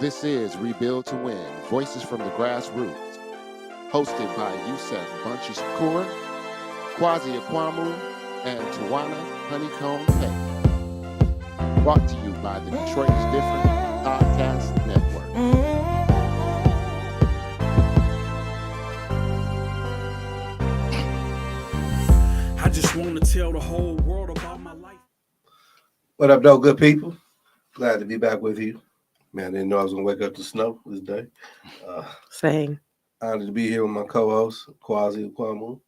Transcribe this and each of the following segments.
This is Rebuild to Win, Voices from the Grassroots, hosted by Yusef Bunches Shakur, Kwazi Akwamu, and Tawana Honeycomb Petty. Brought to you by the Detroit is Different Podcast Network. I just want to tell the whole world about my life. What up, though, good people? Glad to be back with you. Man, I didn't know I was going to wake up to snow this day. Same. Honored to be here with my co-host, Kwazi Akwamu,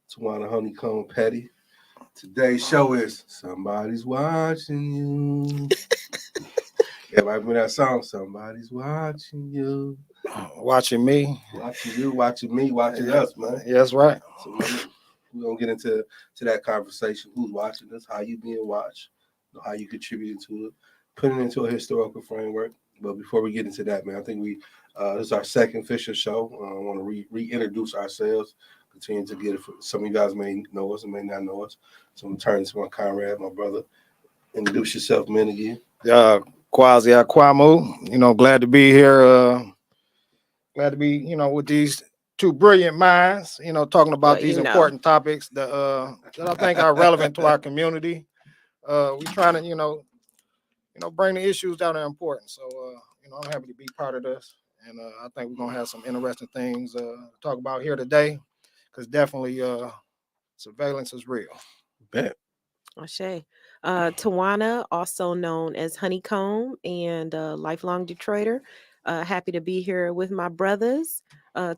Tawana Honeycomb Petty. Today's show is Somebody's Watching You. Everybody remember that song, Somebody's Watching You. Watching me. Watching you, watching me, watching us, man. Yeah, that's right. So we're going to get into that conversation. Who's watching us, how you being watched, how you contributed to it, put it into a historical framework. But before we get into that, man, I think this is our second official show. I want to reintroduce ourselves, continue to get it. Some of you guys may know us and may not know us. So I'm turning to my comrade, my brother. Introduce yourself, man, again. Kwazi Akwamu. Glad to be here. Glad to be, with these two brilliant minds, talking about these important topics that I think are relevant to our community. We're trying to, bring the issues that are important. So, I'm happy to be part of this. And I think we're going to have some interesting things to talk about here today, because definitely surveillance is real. Bet. Ashe. Tawana, also known as Honeycomb and lifelong Detroiter. Happy to be here with my brothers,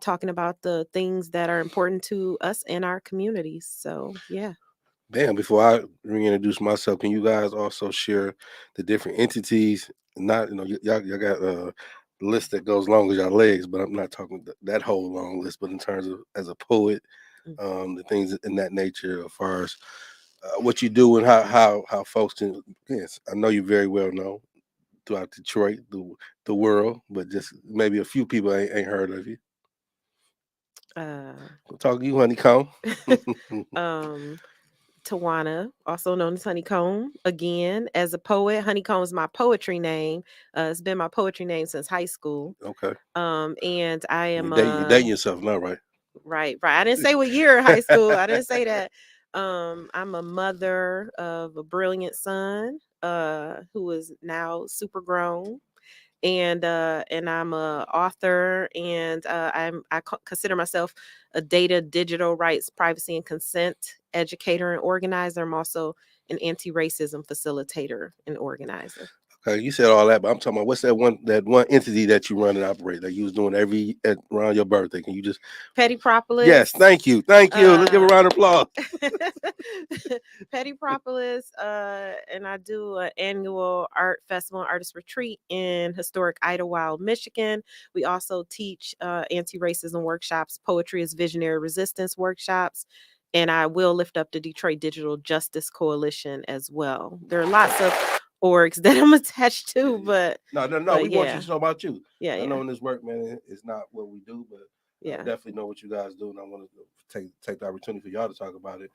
talking about the things that are important to us and our communities. So, yeah. Bam, before I reintroduce myself, can you guys also share the different entities? Not, y'all got a list that goes long as y'all legs, but I'm not talking that whole long list, but in terms of as a poet, the things in that nature as far as what you do and how folks can, yes, I know you very well know throughout Detroit, the world, but just maybe a few people ain't heard of you. We'll talk to you, Honeycomb. Tawana, also known as Honeycomb. Again, as a poet, Honeycomb is my poetry name. It's been my poetry name since high school. Okay. And I am you're dating yourself now, right? Right. I didn't say what year of high school. I didn't say that. I'm a mother of a brilliant son, who is now super grown. And I'm a author, and I consider myself a data, digital rights, privacy, and consent educator and organizer. I'm also an anti-racism facilitator and organizer. Okay, you said all that, but I'm talking about what's that one entity that you run and operate that you was doing around your birthday? Can you just Petty Propolis? Yes, thank you. Let's give a round of applause. Petty Propolis, and I do an annual art festival and artist retreat in historic Idlewild, Michigan. We also teach anti-racism workshops, poetry is visionary resistance workshops, and I will lift up the Detroit Digital Justice Coalition as well. There are lots of orgs that I'm attached to, but no, we want you to know about you. I know in this work, man, it's not what we do, but I definitely know what you guys do, and I want to take the opportunity for y'all to talk about it.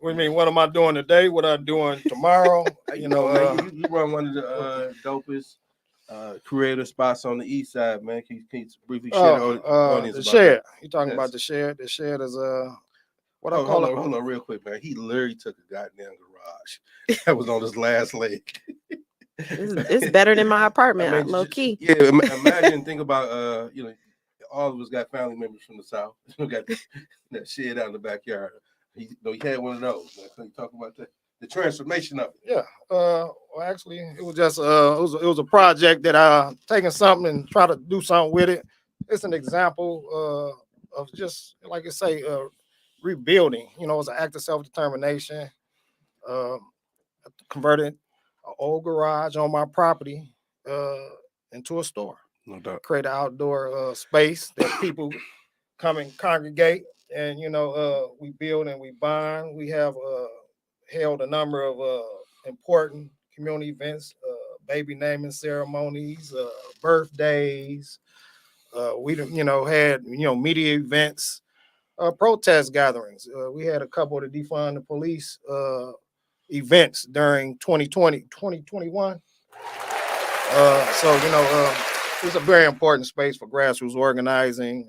What do you mean? What am I doing today? What I'm doing tomorrow? You run one of the dopest creative spots on the east side, man. Can you briefly share the audience the about Shed? that? You talking about the Shed? The Shed is what I call hold it. Hold on, real quick, man. He literally took a goddamn garage that was on his last leg. It's better than my apartment, low key. Yeah, imagine, think about all of us got family members from the South. Got that shed out in the backyard. He had one of those. So you talk about the transformation of it. Yeah. Well, actually, it was just it was a project that I taking something and try to do something with it. It's an example of just like I say, rebuilding. It's an act of self-determination. Converted an old garage on my property into a store. No doubt. Create an outdoor space that people come and congregate, and we build and we bond. We have held a number of important community events, baby naming ceremonies, birthdays. We had media events, protest gatherings. We had a couple of the defund the police events during 2021. So it's a very important space for grassroots organizing.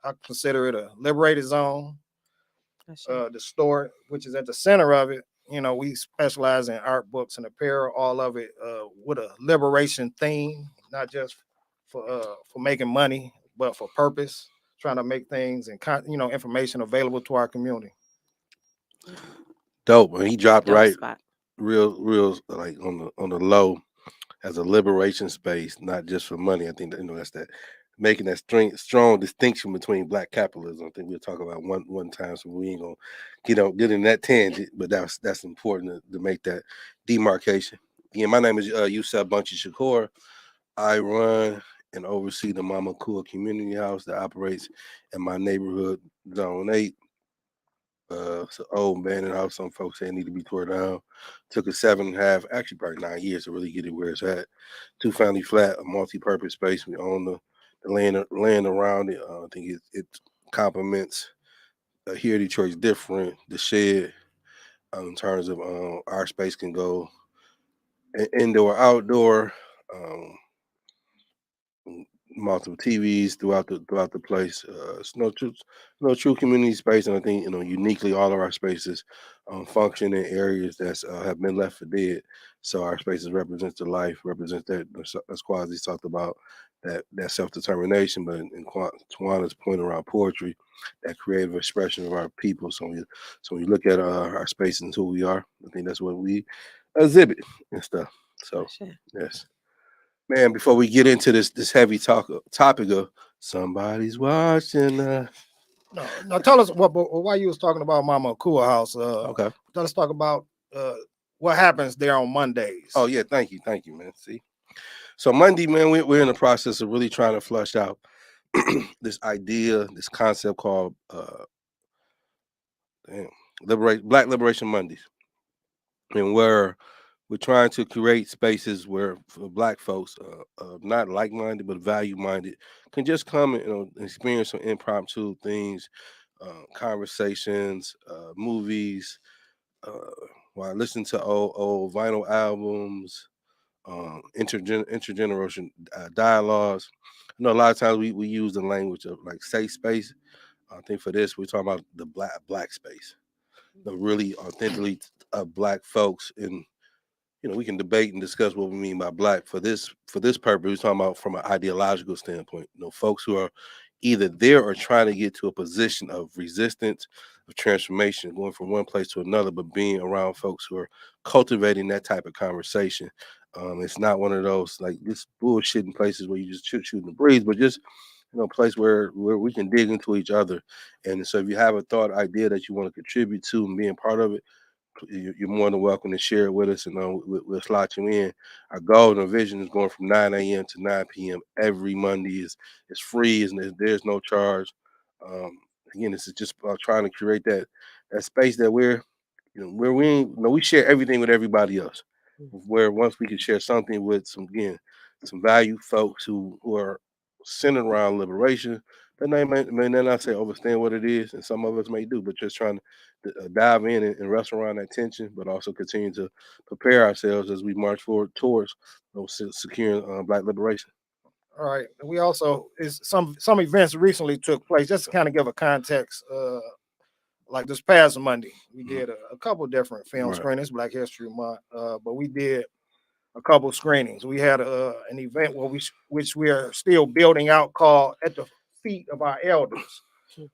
I consider it a liberated zone. The store, which is at the center of it, we specialize in art, books, and apparel. All of it with a liberation theme, not just for making money, but for purpose. Trying to make things and information available to our community. Dope. When he dropped Dope right, spot. real like on the low as a liberation space, not just for money. I think that that's that making that strong distinction between black capitalism. I think we'll talk about one time, so we ain't gonna get in that tangent, but that's important to make that demarcation. Yeah, my name is Yusef Bunchy Shakur. I run and oversee the Mama Kua Community House that operates in my neighborhood, Zone 8. It's an old abandoned house. Some folks say it need to be torn down. Took us 7.5, actually probably 9 years to really get it where it's at. 2-family flat, a multi-purpose space. We own the land around it. I think it complements here Detroit's different. The shed in terms of our space can go indoor, outdoor. Multiple TVs throughout the place. It's no true community space, and I think uniquely all of our spaces function in areas that have been left for dead. So our spaces represent the life, represent that, as Quasi talked about, that self-determination, but in Tawana's point around poetry, that creative expression of our people. So when you look at our space and who we are, I think that's what we exhibit and stuff. So yes. Man, before we get into this heavy topic of somebody's watching. No, tell us why you was talking about Mama Kua House. Okay. Let's talk about what happens there on Mondays. Oh yeah, thank you, man. See, so Monday, man, we're in the process of really trying to flush out this idea, this concept called Black Liberation Mondays, and where we're trying to create spaces where for Black folks, not like-minded but value-minded, can just come and experience some impromptu things, conversations, movies, while listening to old vinyl albums, intergeneration dialogues. I know a lot of times we use the language of like safe space. I think for this we're talking about the black space, the really authentically Black folks in. We can debate and discuss what we mean by Black for this purpose. We're talking about from an ideological standpoint. Folks who are either there or trying to get to a position of resistance, of transformation, going from one place to another, but being around folks who are cultivating that type of conversation. It's not one of those like this bullshitting places where you just shooting the breeze, but just a place where we can dig into each other. And so if you have a thought, idea that you want to contribute to and being part of it, you're more than welcome to share it with us, and we'll slot you in. Our goal and vision is going from 9 a.m. to 9 p.m. every Monday. It's free, and there's no charge. Again, this is just trying to create that space that where we share everything with everybody else. Where once we can share something with some value folks who are centered around liberation, then they may not say understand what it is, and some of us may do, but just trying to dive in and wrestle around that tension, but also continue to prepare ourselves as we march forward towards securing Black liberation. All right. We also some events recently took place. Just to kind of give a context, like this past Monday, we did a couple different film screenings, Black History Month, but we did a couple screenings. We had an event which we are still building out called At the Feet of Our Elders,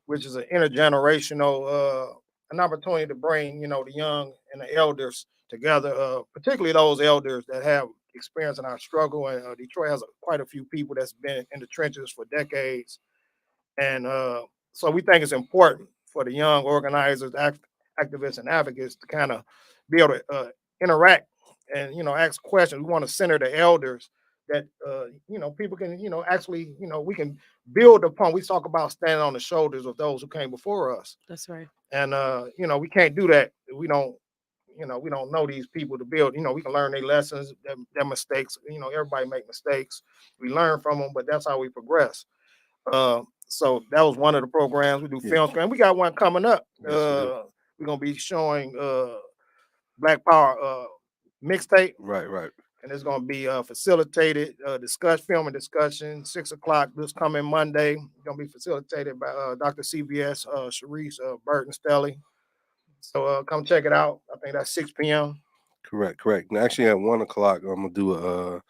which is an intergenerational an opportunity to bring the young and the elders together, particularly those elders that have experience in our struggle. And Detroit has quite a few people that's been in the trenches for decades, and so we think it's important for the young organizers, activists, and advocates to kind of be able to interact and ask questions. We want to center the elders that people can actually we can build upon. We talk about standing on the shoulders of those who came before us. That's right. And we can't do that. We don't know these people to build. We can learn their lessons, their mistakes. Everybody make mistakes. We learn from them, but that's how we progress. So that was one of the programs. We do film screen. We got one coming up. We're gonna be showing Black Power mixtape. Right. and it's going to be facilitated film and discussion 6 o'clock this coming Monday. It's going to be facilitated by Dr. CBS Sharice Burton Stelly. So come check it out. I think that's 6 p.m. Correct. And actually at 1 o'clock, I'm gonna do a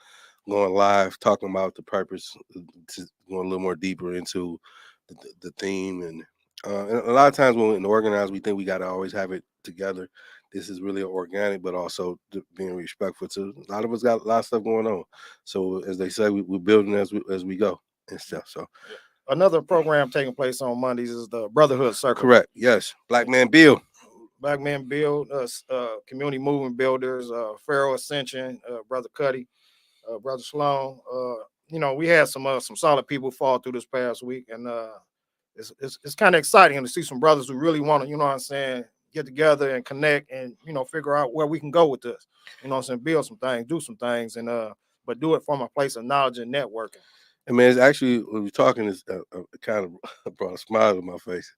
going live talking about the purpose, to go a little more deeper into the theme, and a lot of times when we organize, we think we got to always have it together. This is really organic, but also being respectful to a lot of us got a lot of stuff going on. So as they say, we're building as we go and stuff. So another program taking place on Mondays is the Brotherhood Circle. Correct. Yes. Black Man Build. Black Men Build, community movement builders, Pharaoh Ascension, Brother Cuddy, Brother Sloan. We had some solid people fall through this past week, and it's kind of exciting to see some brothers who really want to, get together and connect and figure out where we can go with this. Build some things, do some things, and but do it from a place of knowledge and networking. And man, it's actually, when we're talking, it's kind of brought a smile to my face.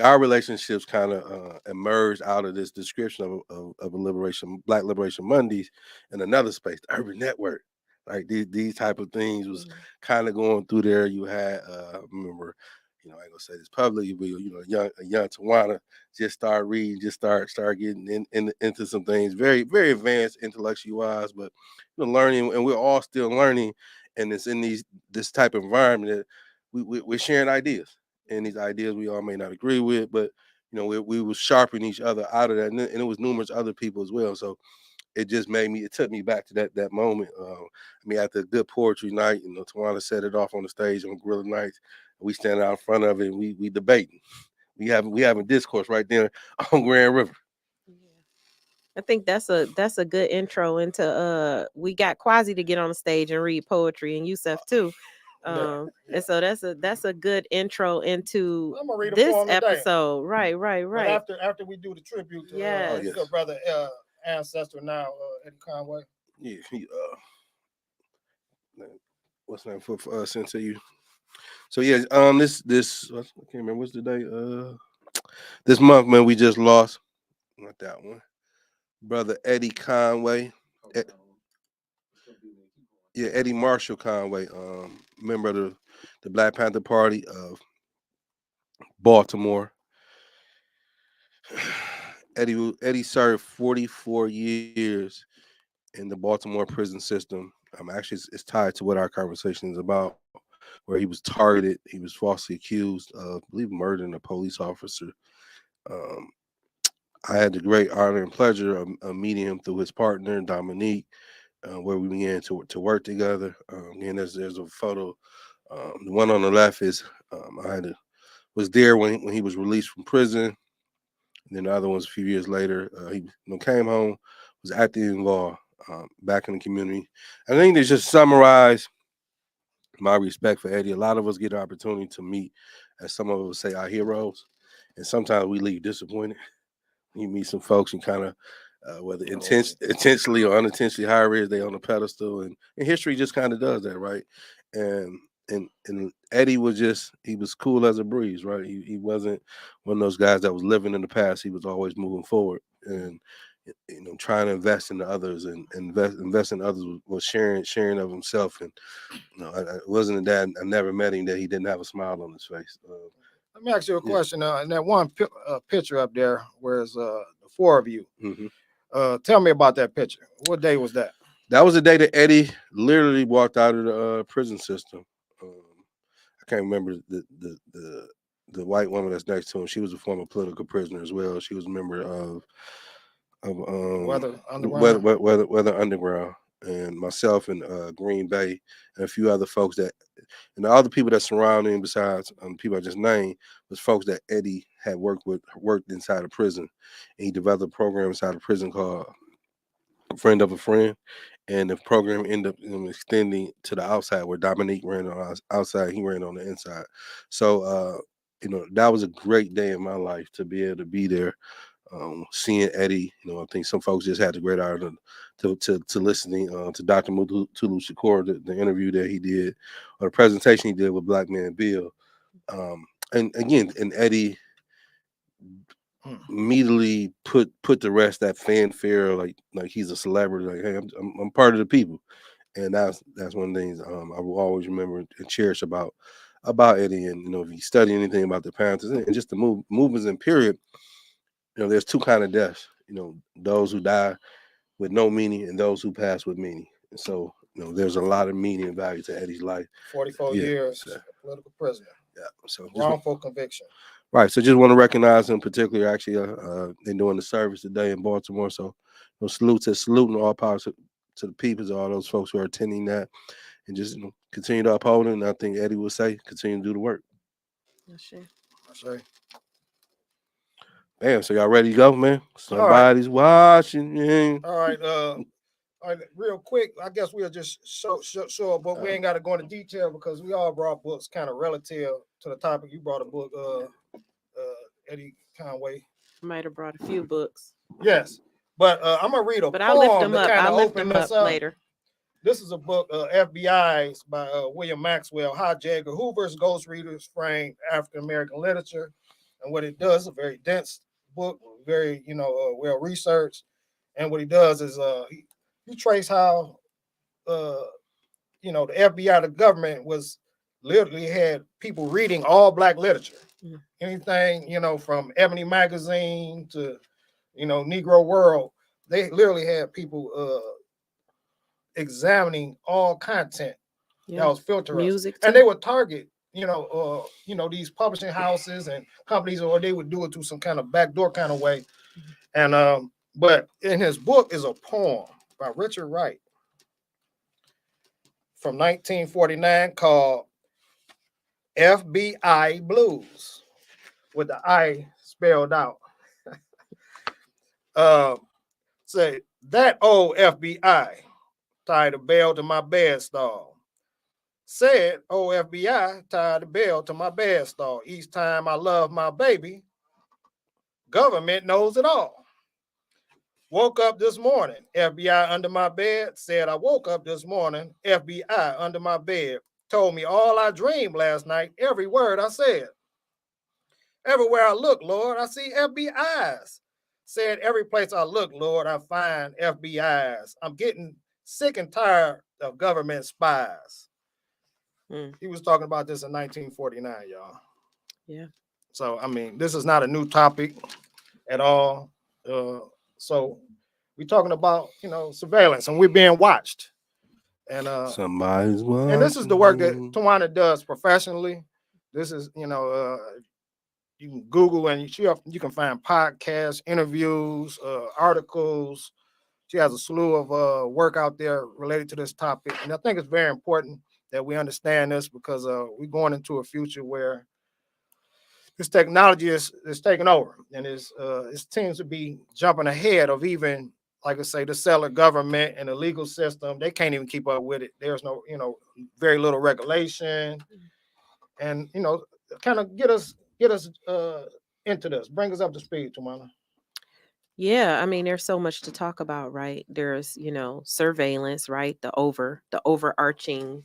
Our relationships kind of emerged out of this description of a Black Liberation Mondays in another space, the Urban Network. Like these type of things was kind of going through there. You had, remember, I ain't gonna say this publicly, but a young Tawana just started reading, just start getting into some things, very, very advanced intellectually wise, but learning, and we're all still learning, and it's in this type of environment that we're sharing ideas. And these ideas we all may not agree with, but we were sharpening each other out of that, and it was numerous other people as well. So it just took me back to that moment. After a good poetry night, Tawana set it off on the stage on Gorilla Nights. We stand out in front of it, and we debating. We having discourse right there on Grand River. I think that's a good intro into we got Quasi to get on the stage and read poetry, and Yusef too. And so that's a good intro into this episode. Right. After we do the tribute to good brother ancestor now, Eddie Conway. Yeah, what's the name for sent to you? So this I can't remember what's the day. This month, man, we just lost. Not that one. Brother Eddie Conway. Eddie Marshall Conway, member of the Black Panther Party of Baltimore. Eddie served 44 years in the Baltimore prison system. Actually, it's tied to what our conversation is about, where he was targeted. He was falsely accused of, I believe, murdering a police officer. I had the great honor and pleasure of meeting him through his partner, Dominique, where we began to work together. And there's a photo. The one on the left is was there when he was released from prison. And then the other one's a few years later. He came home, was actively involved back in the community. I think they just summarize my respect for Eddie. A lot of us get the opportunity to meet, as some of us say, our heroes. And sometimes we leave disappointed. You meet some folks and kind of, whether intentionally or unintentionally high risk, they on a pedestal, and history just kind of does that, right? And Eddie was he was cool as a breeze, right? He wasn't one of those guys that was living in the past. He was always moving forward, and trying to invest in the others, and invest in others was sharing of himself. And it wasn't that I never met him that he didn't have a smile on his face. Let me ask you a question. In that one picture up there, where's the four of you? Mm-hmm. Tell me about that picture. What day was that? That was the day that Eddie literally walked out of the prison system. I can't remember the white woman that's next to him. She was a former political prisoner as well. She was a member of Weather Underground. Weather Underground, and myself and Green Bay and a few other folks and the other people that surrounded him, besides people I just named, was folks that Eddie had worked inside a prison. And he developed a program inside a prison called Friend of a Friend. And the program ended up extending to the outside, where Dominique ran on the outside, he ran on the inside. So, that was a great day in my life to be able to be there, seeing Eddie. I think some folks just had the great honor to listening to Dr. Mutulu Shakur, the interview that he did, or the presentation he did with Black Man Bill. And again, and Eddie immediately put to rest that fanfare, like he's a celebrity. Like, hey, I'm part of the people, and that's one of the things I will always remember and cherish about Eddie. And if you study anything about the Panthers and just the movements in period, there's two kind of deaths. Those who die with no meaning and those who pass with meaning. And so there's a lot of meaning and value to Eddie's life. 44 years, political prisoner. Yeah. So wrongful conviction. Right. So just want to recognize him particularly. Actually, they're doing the service today in Baltimore. So saluting all power to the people, all those folks who are attending that, and just continue to uphold it. And I think Eddie will say, continue to do the work. Sure. Damn, so y'all ready to go, man? Somebody's watching. Yeah. All right, real quick, I guess we'll just show but we ain't got to go into detail because we all brought books kind of relative to the topic. You brought a book, Eddie Conway. Might have brought a few books. Yes, but I'm gonna read a but poem. I'll lift them up. I'll lift them up later. This is a book, FBI's by William Maxwell, How J. Edgar Hoover's Ghost Readers Framed African American Literature. And what it does, a very dense book, very well researched. And what he does is he trace how the FBI, the government, was literally had people reading all Black literature. Mm. Anything, from Ebony Magazine to Negro World, they literally had people examining all content that was filtered. Music and they would target these publishing houses and companies, or they would do it through some kind of backdoor kind of way. And but in his book is a poem by Richard Wright from 1949 called FBI Blues, with the I spelled out. Say that old FBI tied a bell to my bed stall. Said, oh, FBI tied a bell to my bed stall. Each time I love my baby, government knows it all. Woke up this morning, FBI under my bed. Said I woke up this morning, FBI under my bed. Told me all I dreamed last night, every word I said. Everywhere I look, Lord, I see FBI's. Said every place I look, Lord, I find FBI's. I'm getting sick and tired of government spies. He was talking about this in 1949, y'all. Yeah. So, I mean, this is not a new topic at all. So we're talking about, surveillance, and we're being watched. And somebody's watching. And this is the work that Tawana does professionally. This is, you can Google and you can find podcasts, interviews, articles. She has a slew of work out there related to this topic. And I think it's very important that we understand this because we're going into a future where this technology is taking over, and it seems to be jumping ahead of even, like I say, the settler government and the legal system. They can't even keep up with it. There's no, very little regulation, and kind of get us into this, bring us up to speed, Tawana. Yeah, I mean, there's so much to talk about, right? There's, surveillance, right? The overarching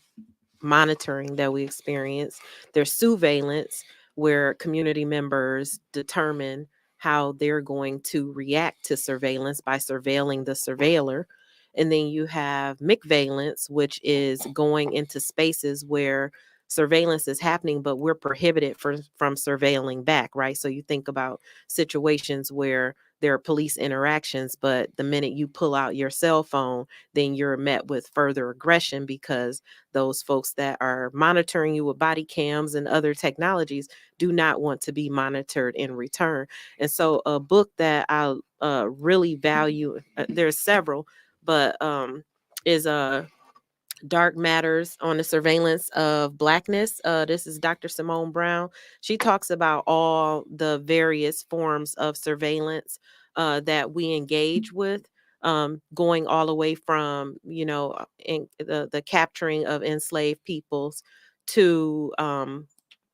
monitoring that we experience. There's surveillance, where community members determine how they're going to react to surveillance by surveilling the surveiller. And then you have McVeillance, which is going into spaces where surveillance is happening, but we're prohibited from surveilling back, right? So you think about situations where there are police interactions, but the minute you pull out your cell phone, then you're met with further aggression because those folks that are monitoring you with body cams and other technologies do not want to be monitored in return. And so a book that I really value, there's several, but is Dark Matters on the Surveillance of Blackness. This is Dr. Simone Brown. She talks about all the various forms of surveillance that we engage with, going all the way from, the capturing of enslaved peoples to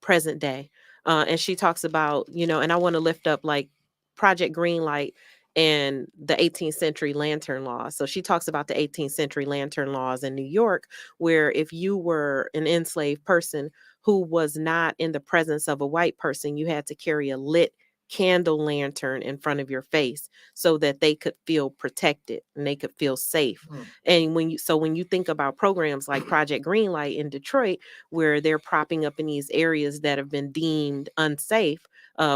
present day. And she talks about, and I want to lift up like Project Greenlight and the 18th century lantern laws. So she talks about the 18th century lantern laws in New York, where if you were an enslaved person who was not in the presence of a white person, you had to carry a lit candle lantern in front of your face so that they could feel protected and they could feel safe. And when you think about programs like Project Greenlight in Detroit, where they're propping up in these areas that have been deemed unsafe,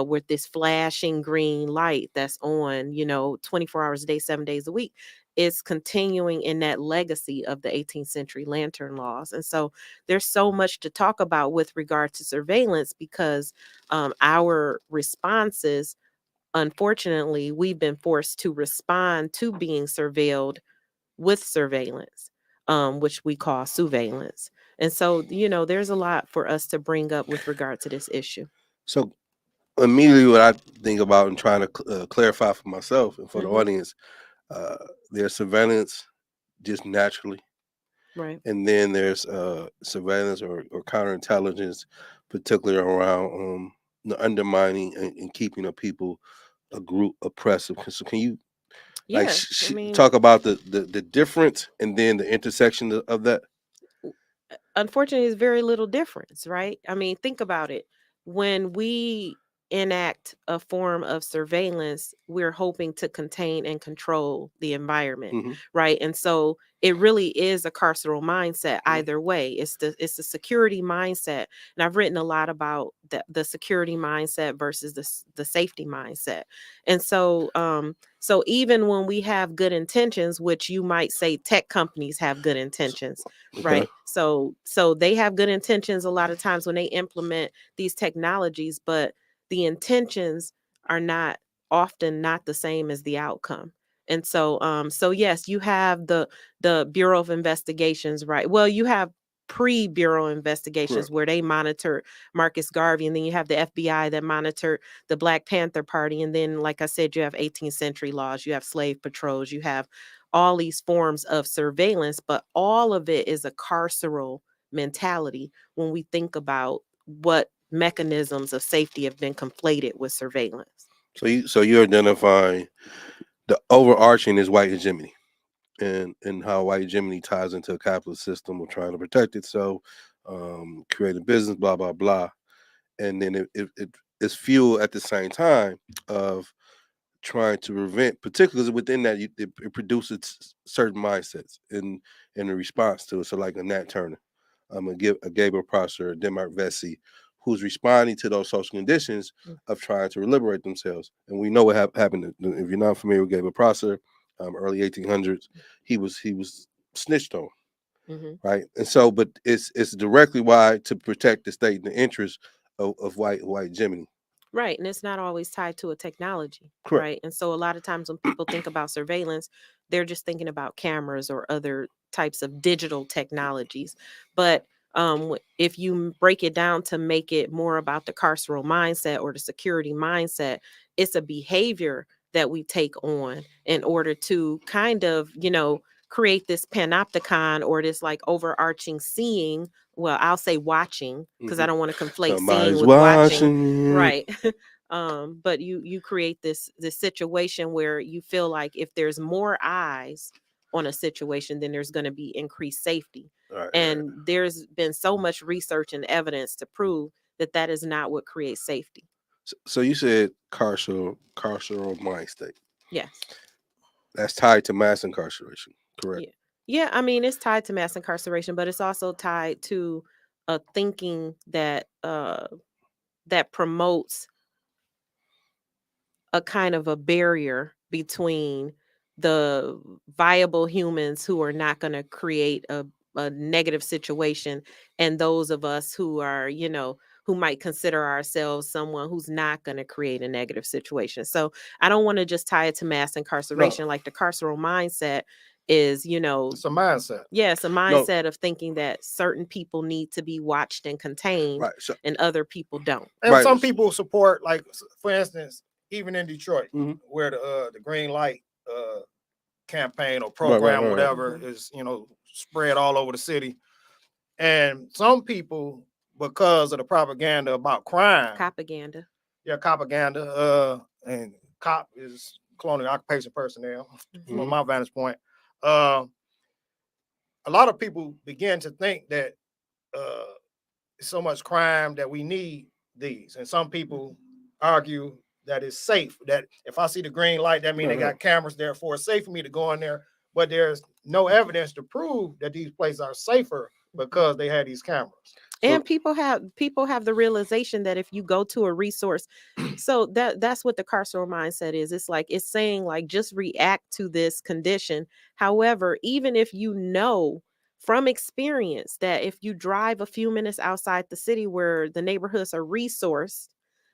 with this flashing green light that's on, 24 hours a day, 7 days a week, is continuing in that legacy of the 18th century lantern laws. And so there's so much to talk about with regard to surveillance, because our responses, unfortunately, we've been forced to respond to being surveilled with surveillance, which we call surveillance. And so, there's a lot for us to bring up with regard to this issue. So immediately what I think about and trying to clarify for myself and for the audience, there's surveillance just naturally. Right. And then there's surveillance or counterintelligence, particularly around the undermining and keeping a people, a group oppressive. So can you talk about the difference and then the intersection of that? Unfortunately, there's very little difference, right? I mean, think about it. When we enact a form of surveillance, we're hoping to contain and control the environment, right? And so it really is a carceral mindset either way. It's the security mindset. And I've written a lot about the security mindset versus the safety mindset. And so so even when we have good intentions, which you might say tech companies have good intentions, right? So they have good intentions a lot of times when they implement these technologies, but the intentions are not often not the same as the outcome. And so yes, you have the Bureau of Investigations, right? Well, you have pre-Bureau investigations where they monitor Marcus Garvey, and then you have the FBI that monitor the Black Panther Party, and then, like I said, you have 18th century laws, you have slave patrols, you have all these forms of surveillance, but all of it is a carceral mentality when we think about what mechanisms of safety have been conflated with surveillance. So you're identifying the overarching is white hegemony, and how white hegemony ties into a capitalist system of trying to protect itself, create a business, blah blah blah, and then it's fuel at the same time of trying to prevent, particularly within that, it produces certain mindsets in the response to it. So like a Nat Turner, a Gabriel Prosser, a Denmark Vesey, who's responding to those social conditions of trying to liberate themselves. And we know what happened. If you're not familiar with Gabriel Prosser, early 1800s, he was snitched on, right? And so, but it's directly why to protect the state and the interests of white hegemony. Right. And it's not always tied to a technology. Correct. Right. And so a lot of times when people think about surveillance, they're just thinking about cameras or other types of digital technologies. But if you break it down to make it more about the carceral mindset or the security mindset, it's a behavior that we take on in order to kind of, create this panopticon or this like overarching seeing. Well, I'll say watching, because I don't want to conflate seeing with watching. Right. But you create this situation where you feel like if there's more eyes on a situation, then there's going to be increased safety. And there's been so much research and evidence to prove that is not what creates safety. So you said carceral mind state. Yes. That's tied to mass incarceration, correct? Yeah. I mean, it's tied to mass incarceration, but it's also tied to a thinking that that promotes a kind of a barrier between the viable humans who are not going to create a negative situation and those of us who are, who might consider ourselves someone who's not going to create a negative situation. So I don't want to just tie it to mass incarceration. Like the carceral mindset is, it's a mindset. Yes, a mindset of thinking that certain people need to be watched and contained, and other people don't. And some people support, like, for instance, even in Detroit, where the Green Light campaign or program, whatever, is, spread all over the city. And some people, because of the propaganda about crime. Propaganda. Yeah, propaganda. And cop is colonial occupation personnel, from my vantage point. A lot of people begin to think that so much crime that we need these. And some people argue that is safe. That if I see the green light, that means they got cameras there for it's safe for me to go in there. But there's no evidence to prove that these places are safer because they had these cameras. And people have the realization that if you go to a resource, so that's what the carceral mindset is. It's like it's saying like just react to this condition. However, even if you know from experience that if you drive a few minutes outside the city where the neighborhoods are resourced,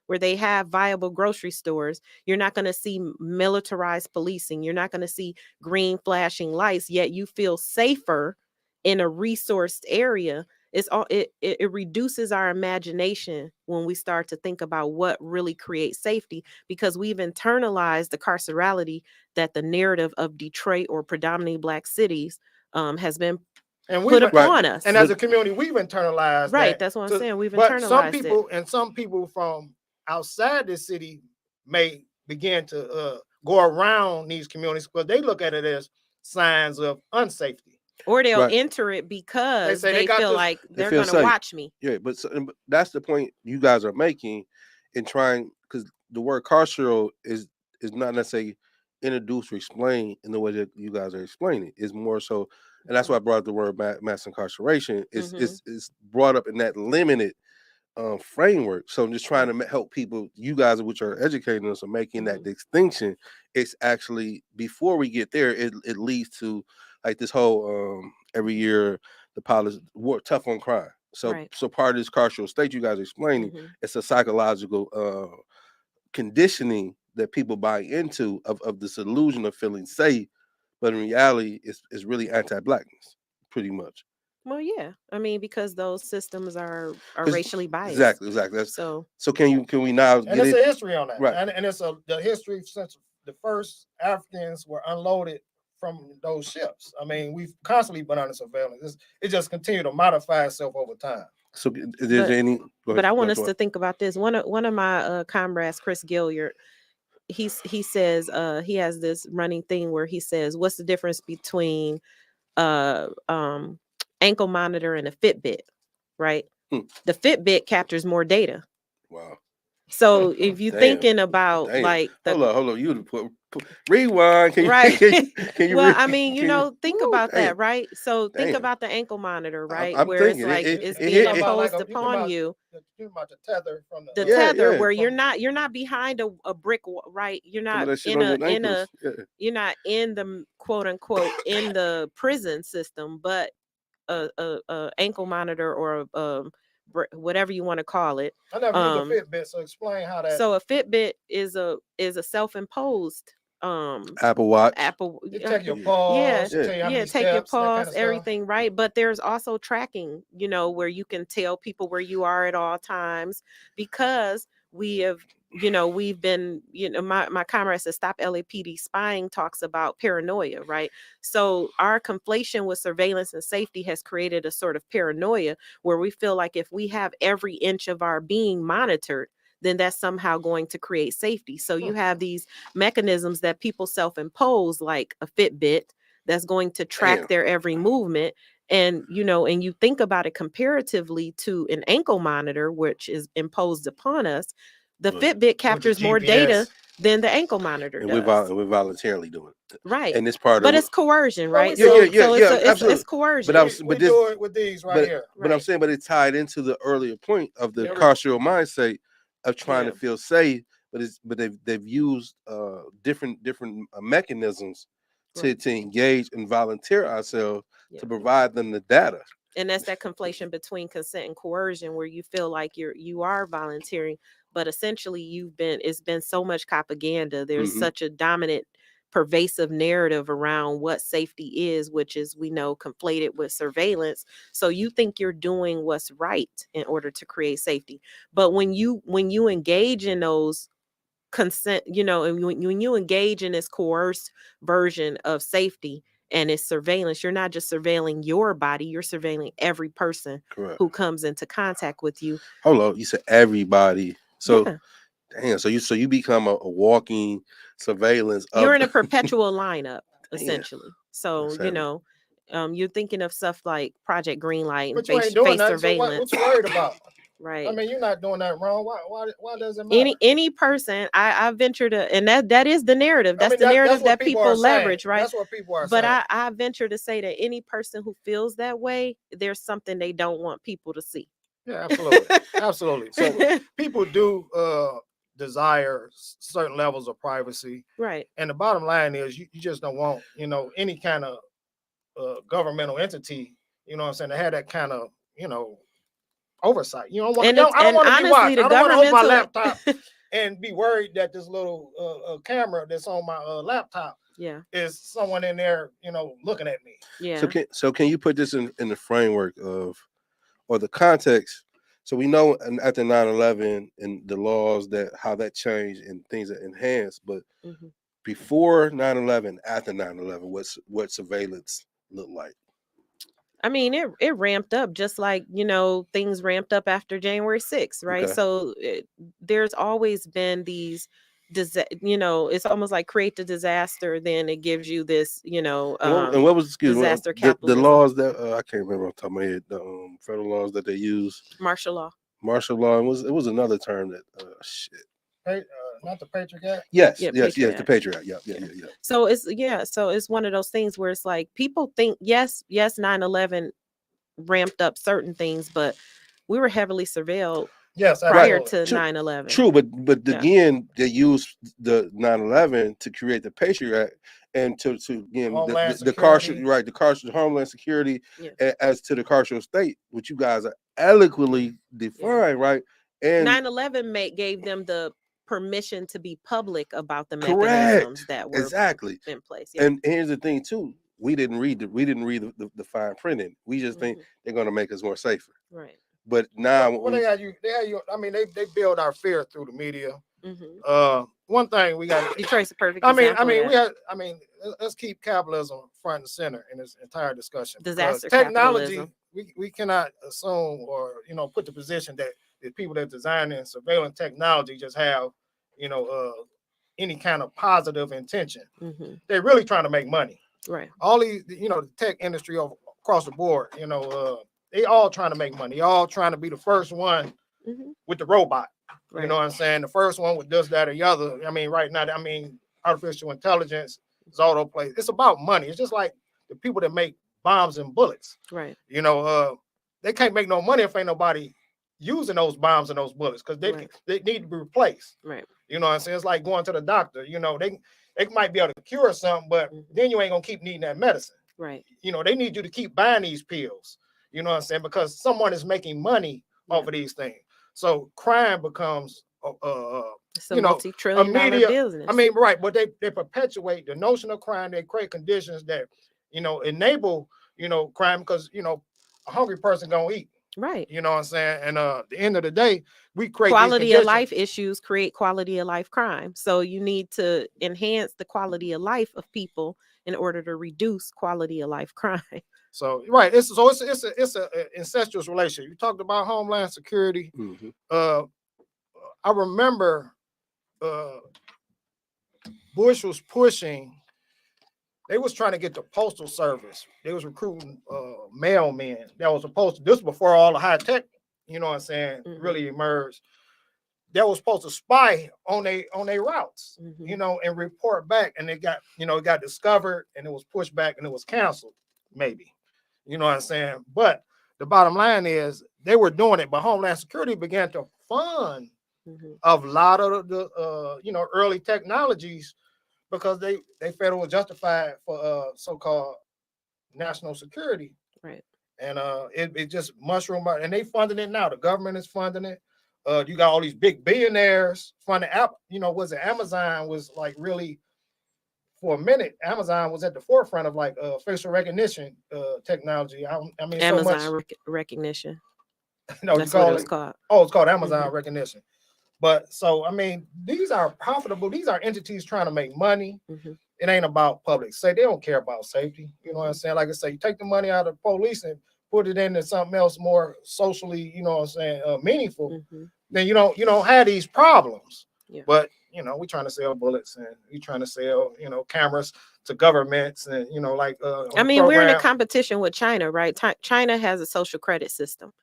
where they have viable grocery stores, you're not going to see militarized policing. You're not going to see green flashing lights, yet you feel safer in a resourced area. It reduces our imagination when we start to think about what really creates safety, because we've internalized the carcerality that the narrative of Detroit or predominantly Black cities has been put upon us. And as a community, we've internalized that's what I'm saying. We've but internalized some people from outside the city may begin to go around these communities because they look at it as signs of unsafety. Or they'll enter it because they feel like they're going to watch me. Yeah, but that's the point you guys are making in trying, because the word carceral is not necessarily introduced or explained in the way that you guys are explaining. It's more so, and that's why I brought up the word mass incarceration. It's brought up in that limited framework. So I'm just trying to help people, you guys, which are educating us, are making that distinction. It's actually, before we get there, it leads to like this whole every year the policy war tough on crime. So part of this carceral state you guys are explaining, it's a psychological conditioning that people buy into of this illusion of feeling safe, but in reality it's really anti-Blackness, pretty much. Well, yeah, I mean, because those systems are racially biased. Exactly. That's, so can we now and get it's a history on that, right? And it's the history since the first Africans were unloaded from those ships. I mean, we've constantly been under surveillance. It just continued to modify itself over time. So is there any? But I want us to think about this. One of my comrades, Chris Gilliard, he says he has this running thing where he says, "What's the difference between ankle monitor and a Fitbit?" Right? The Fitbit captures more data. Wow. So if you're thinking about like hold on, you put rewind. Can you, right? can you well, I mean, think about that, right? So think about the ankle monitor, right? I'm where thinking, it's like it's being imposed upon you. About the tether from the tether, where you're not behind a brick, right? You're not you're not in the quote unquote in the prison system, but a ankle monitor or whatever you want to call it. I never used a Fitbit, so explain how that. So a Fitbit is a self-imposed Apple Watch. You take your pulse, take your pulse, everything, right? But there's also tracking, where you can tell people where you are at all times, because we have, we've been, my comrade says Stop LAPD Spying talks about paranoia, right? So our conflation with surveillance and safety has created a sort of paranoia where we feel like if we have every inch of our being monitored, then that's somehow going to create safety. So you have these mechanisms that people self-impose, like a Fitbit, that's going to track their every movement. And, and you think about it comparatively to an ankle monitor, which is imposed upon us. The Fitbit captures more data than the ankle monitor does. We're voluntarily doing it. Right. And it's part but of it's coercion, right? It's coercion. But we do it with these here. But I'm saying, but it tied into the earlier point of the carceral mindset of trying to feel safe, but they've used different mechanisms to engage and volunteer ourselves to provide them the data. And that's that conflation between consent and coercion, where you feel like you are volunteering, but essentially it's been so much propaganda. There's such a dominant, pervasive narrative around what safety is, which is, we know, conflated with surveillance. So you think you're doing what's right in order to create safety. But when you engage in those consent, and when you engage in this coerced version of safety and it's surveillance, you're not just surveilling your body, you're surveilling every person who comes into contact with you. Hold on, you said everybody. So damn, so you become a walking surveillance. You're in a perpetual lineup, essentially. So, you're thinking of stuff like Project Greenlight and face surveillance. So what you worried about? Right. I mean, you're not doing that wrong. Why does it matter? Any person, I venture to, and that is the narrative. I That's mean, the narrative what that people are saying. leverage, right? That's what people are But saying. I venture to say that any person who feels that way, there's something they don't want people to see. Yeah, absolutely. Absolutely. So people do desire certain levels of privacy. Right. And the bottom line is you just don't want, any kind of governmental entity, you know what I'm saying, to have that kind of, oversight. You don't want, I don't want to be watched. I don't want to hold my laptop and be worried that this little camera that's on my laptop is someone in there, looking at me. Yeah. So can you put this in the framework of, or the context? So we know after 9/11 and the laws how that changed and things are enhanced, but before 9/11, after 9/11, what surveillance looked like? I mean, it ramped up just like, things ramped up after January 6th, right? Okay. So there's always been these, it's almost like create the disaster, then it gives you this, and what was, disaster the capitalism. laws that I can't remember off the top of my head, the federal laws that they use. Martial law. Martial law. It was another term that Not the Patriot Act? Yes, Yeah, yes, Patriot the Patriot Act. Yeah. So it's one of those things where it's like people think, yes, 9/11 ramped up certain things, but we were heavily surveilled prior to 9/11. True, but again, they used the 9/11 to create the Patriot Act and to again the carceral Homeland Security as to the carceral state, which you guys are eloquently defined, right? And 9/11 gave them the permission to be public about the mechanisms that were in place. Yeah. And here's the thing too: we didn't read the fine printing. We just think they're going to make us more safer. Right. But now, they had you. I mean, they build our fear through the media. One thing we got. Detroit's a perfect. Let's keep capitalism front and center in this entire discussion. Disaster technology. capitalism. We cannot assume or put the position that the people that design and surveillance technology just have any kind of positive intention. They're really trying to make money. Right. All these, the tech industry across the board, they all trying to make money. They all trying to be the first one with the robot. Right. You know what I'm saying? The first one with this, that, or the other. I mean, right now, artificial intelligence is all over the place. It's about money. It's just like the people that make bombs and bullets. Right. They can't make no money if ain't nobody using those bombs and those bullets because they need to be replaced. Right. You know what I'm saying? It's like going to the doctor. They might be able to cure something, but then you ain't gonna keep needing that medicine. Right. They need you to keep buying these pills. You know what I'm saying? Because someone is making money off of these things. So crime becomes it's a multi-trillion-dollar business. I mean, right, but they perpetuate the notion of crime. They create conditions that enable crime because a hungry person gonna eat. Right. You know what I'm saying? And at the end of the day, we create quality of life issues create quality of life crime. So you need to enhance the quality of life of people in order to reduce quality of life crime. So right, it's an incestuous relationship. You talked about Homeland Security. I remember Bush was pushing. They was trying to get the Postal Service. They was recruiting mailmen that was supposed to. This was before all the high tech, you know what I'm saying, really emerged. That was supposed to spy on their routes, and report back. And it got discovered, and it was pushed back, and it was canceled. Maybe, you know what I'm saying. But the bottom line is they were doing it, but Homeland Security began to fund a lot of the early technologies. Because they felt it was justified for so-called national security. Right. And it just mushroomed out. And they funding it now. The government is funding it. You got all these big billionaires funding Amazon was like really, for a minute, Amazon was at the forefront of like facial recognition technology. Amazon recognition. No, that's what it's called. Oh, it's called Amazon recognition. But so, these are profitable. These are entities trying to make money. It ain't about public safety. They don't care about safety. You know what I'm saying? Like I say, you take the money out of police and put it into something else more socially, meaningful. Then you don't have these problems. Yeah. But, we're trying to sell bullets and we're trying to sell, cameras to governments and, we're in a competition with China, right? China has a social credit system.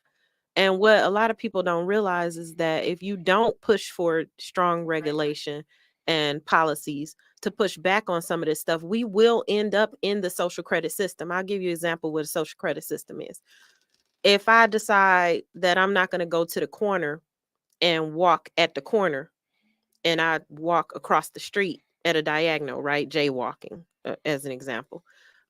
And what a lot of people don't realize is that if you don't push for strong regulation and policies to push back on some of this stuff, we will end up in the social credit system. I'll give you an example what a social credit system is. If I decide that I'm not going to go to the corner and walk at the corner, and I walk across the street at a diagonal, right? Jaywalking, as an example.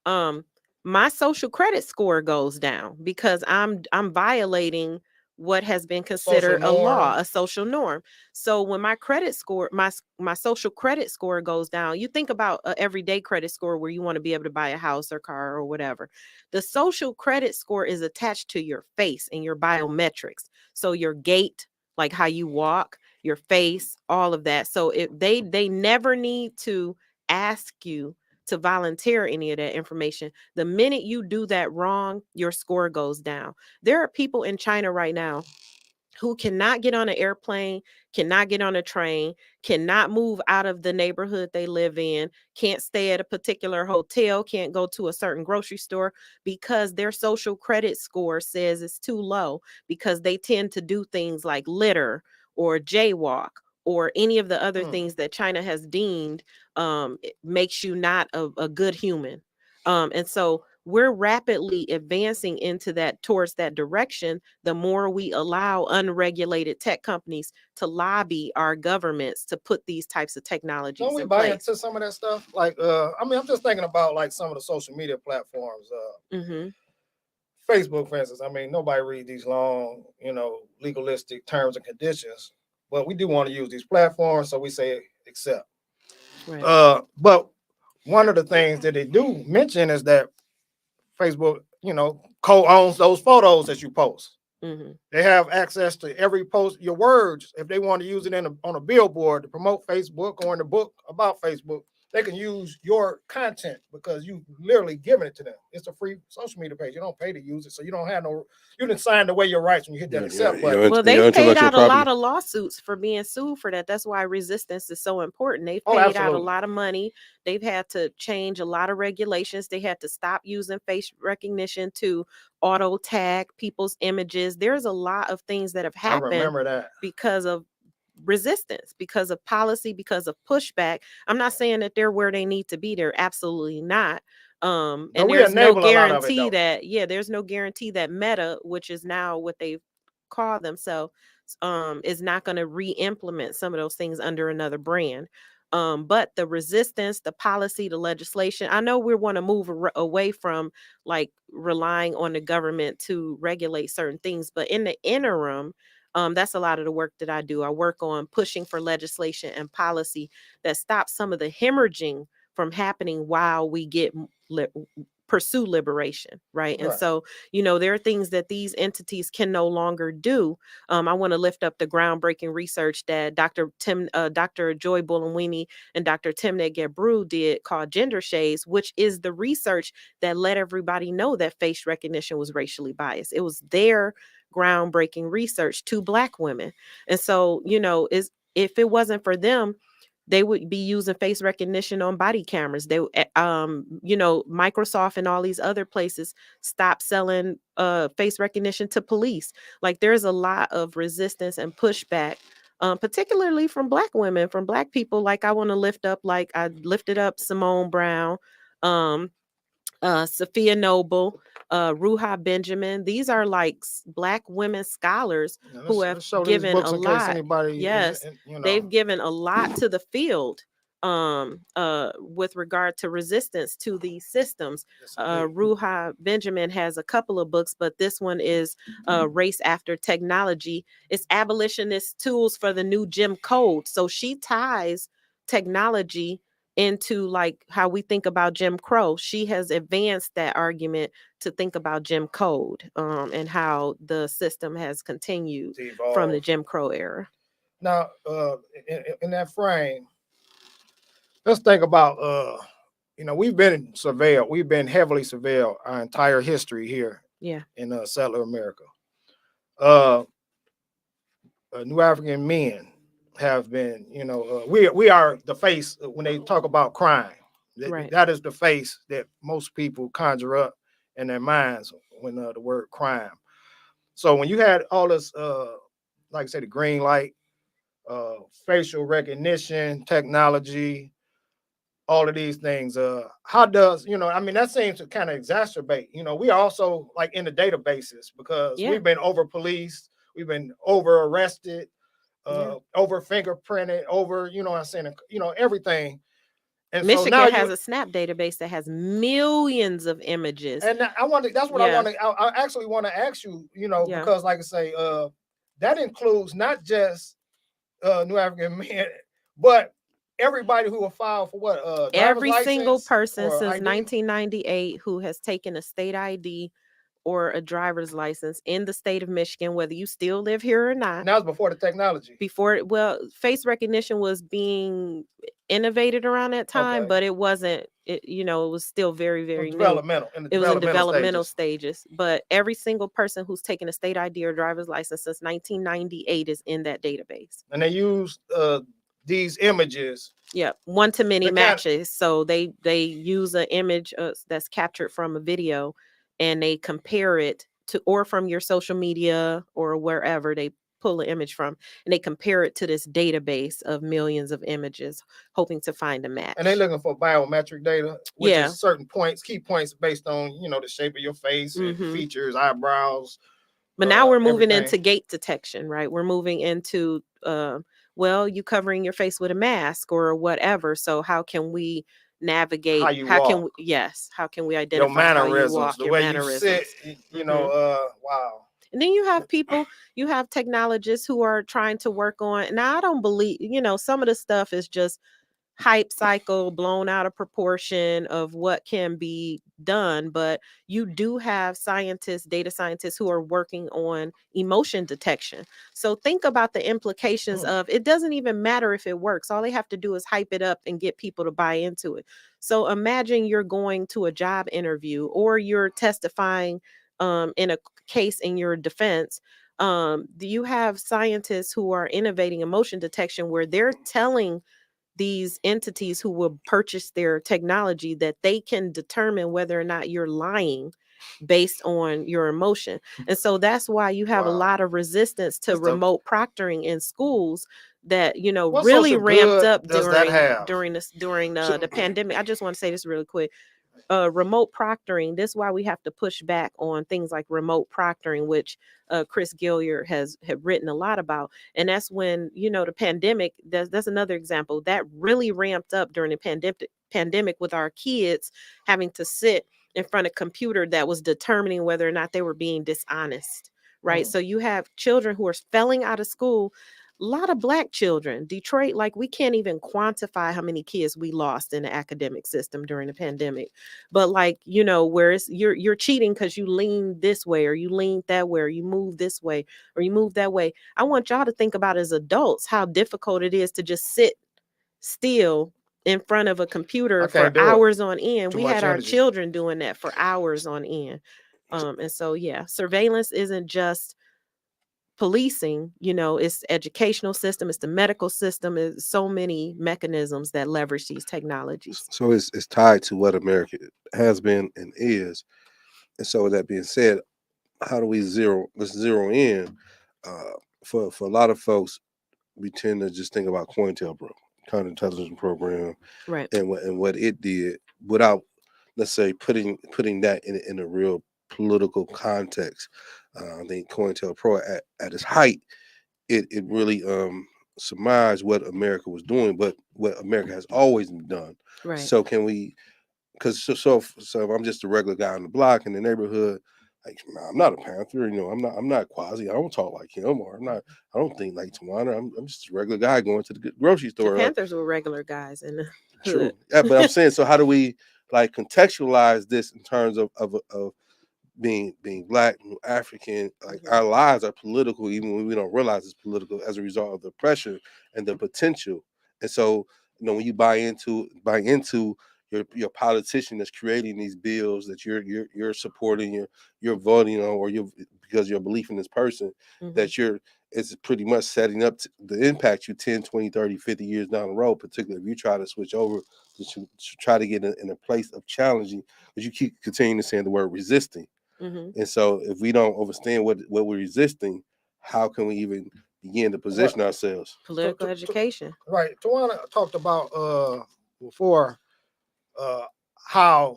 My social credit score goes down because I'm violating what has been considered a law, a social norm. So when my credit score, my social credit score goes down, you think about an everyday credit score where you want to be able to buy a house or car or whatever. The social credit score is attached to your face and your biometrics. So your gait, like how you walk, your face, all of that. So if they never need to ask you to volunteer any of that information. The minute you do that wrong, your score goes down. There are people in China right now who cannot get on an airplane, cannot get on a train, cannot move out of the neighborhood they live in, can't stay at a particular hotel, can't go to a certain grocery store because their social credit score says it's too low because they tend to do things like litter or jaywalk or any of the other things that China has deemed it makes you not a good human. And so we're rapidly advancing into that towards that direction. The more we allow unregulated tech companies to lobby our governments to put these types of technologies Don't we in buy place. into some of that stuff? Like, I mean, I'm just thinking about like some of the social media platforms. Facebook, for instance. I mean, nobody reads these long, legalistic terms and conditions, but we do want to use these platforms, so we say accept. Right. But one of the things that they do mention is that Facebook, co-owns those photos that you post. They have access to every post, your words. If they want to use it on a billboard to promote Facebook or in a book about Facebook, they can use your content because you literally giving it to them. It's a free social media page. You don't pay to use it, so you didn't sign away your rights when you hit that accept button. Well, they've paid out a lot of lawsuits for being sued for that. That's why resistance is so important. They've paid out a lot of money. They've had to change a lot of regulations. They had to stop using face recognition to auto tag people's images. There's a lot of things that have happened. I remember that. Because of resistance, because of policy, because of pushback. I'm not saying that they're where they need to be. They're absolutely not. And there's no guarantee there's no guarantee that Meta, which is now what they've called themselves, is not going to re-implement some of those things under another brand. But the resistance, the policy, the legislation, I know we want to move away from like relying on the government to regulate certain things, but in the interim, that's a lot of the work that I do. I work on pushing for legislation and policy that stops some of the hemorrhaging from happening while we pursue liberation, right? And so, there are things that these entities can no longer do. I want to lift up the groundbreaking research that Dr. Joy Buolamwini and Dr. Timnit Gebru did called Gender Shades, which is the research that let everybody know that face recognition was racially biased. It was their groundbreaking research to Black women. And so, if it wasn't for them, they would be using face recognition on body cameras. They, Microsoft and all these other places stopped selling face recognition to police. Like there's a lot of resistance and pushback, particularly from Black women, from Black people. Like I want to lift up, like I lifted up Simone Brown, Sophia Noble, Ruha Benjamin. These are like Black women scholars who have given a lot. They've given a lot to the field with regard to resistance to these systems. Ruha Benjamin has a couple of books, but this one is Race After Technology. It's abolitionist tools for the new Jim Code. So she ties technology into like how we think about Jim Crow. She has advanced that argument to think about Jim Code and how the system has continued from the Jim Crow era. Now, in that frame, let's think about, we've been surveilled. We've been heavily surveilled our entire history here in settler America. New African men have been, we are the face when they talk about crime. That is the face that most people conjure up in their minds when the word crime. So when you had all this, like I said, the green light, facial recognition technology, all of these things, how does, I mean, that seems to kind of exacerbate, we are also like in the databases because we've been over policed, we've been over arrested, over fingerprinted, over, I'm saying, everything. And Michigan so now has a SNAP database that has millions of images. And that's what I want to, I actually want to ask you, because like I say, that includes not just New African men, but everybody who will file for what? Every single license person since ID? 1998 who has taken a state ID or a driver's license in the state of Michigan, whether you still live here or not. And that was before the technology. Face recognition was being innovated around that time, but it wasn't, it was still very, very new. It was in developmental stages. But every single person who's taken a state ID or driver's license since 1998 is in that database. And they use these images. Yeah, one-to-many matches. So they use an image that's captured from a video, and they compare it to, or from your social media or wherever they pull an image from, and they compare it to this database of millions of images, hoping to find a match. And they're looking for biometric data, which is certain points, key points based on, the shape of your face, and features, eyebrows. But now we're moving into gait detection, right? We're moving into, you covering your face with a mask or whatever. So how can we navigate? How can we identify your mannerisms, how you walk, the way you sit? Wow. And then you have technologists who are trying to work on. Now I don't believe, some of the stuff is just hype cycle blown out of proportion of what can be done, but you do have data scientists who are working on emotion detection. So think about the implications of, it doesn't even matter if it works. All they have to do is hype it up and get people to buy into it. So imagine you're going to a job interview or you're testifying in a case in your defense. You have scientists who are innovating emotion detection where they're telling these entities who will purchase their technology that they can determine whether or not you're lying based on your emotion. And so that's why you have a lot of resistance to remote proctoring in schools that, really ramped up during the pandemic. I just want to say this really quick. Remote proctoring, this is why we have to push back on things like remote proctoring, which Chris Gilliard had written a lot about. And that's when, the pandemic, that's another example that really ramped up during the pandemic with our kids having to sit in front of a computer that was determining whether or not they were being dishonest, right? So you have children who are failing out of school. A lot of Black children, Detroit, like we can't even quantify how many kids we lost in the academic system during the pandemic. But like, where it's, you're cheating because you lean this way or you lean that way or you move this way or you move that way. I want y'all to think about as adults how difficult it is to just sit still in front of a computer for hours on end. We had our children doing that for hours on end. And so, surveillance isn't just policing, it's the educational system, it's the medical system, it's so many mechanisms that leverage these technologies. So it's tied to what America has been and is. And so with that being said, how do we zero in? For a lot of folks, we tend to just think about COINTELPRO, counterintelligence program, right, and what it did without, let's say, putting that in a real political context. I think COINTELPRO at its height, it really surmised what America was doing, but what America has always done. Right. So can we? Because so if I'm just a regular guy on the block in the neighborhood, like I'm not a Panther, I'm not Quasi. I don't talk like him, or I don't think like Tawana. I'm just a regular guy going to the grocery store. The Panthers were regular guys in the True. Yeah, but I'm saying, so how do we like contextualize this in terms of being Black, African? Like our lives are political, even when we don't realize it's political, as a result of the pressure and the potential. And so, when you buy into your politician that's creating these bills that you're supporting, you're voting on, or because your belief in this person, that it's pretty much setting up the impact you 10, 20, 30, 50 years down the road, particularly if you try to switch over to try to get in a place of challenging, because you keep continuing to say the word resisting. And so if we don't understand what we're resisting, how can we even begin to position ourselves? Political education. Right. Tawana talked about before how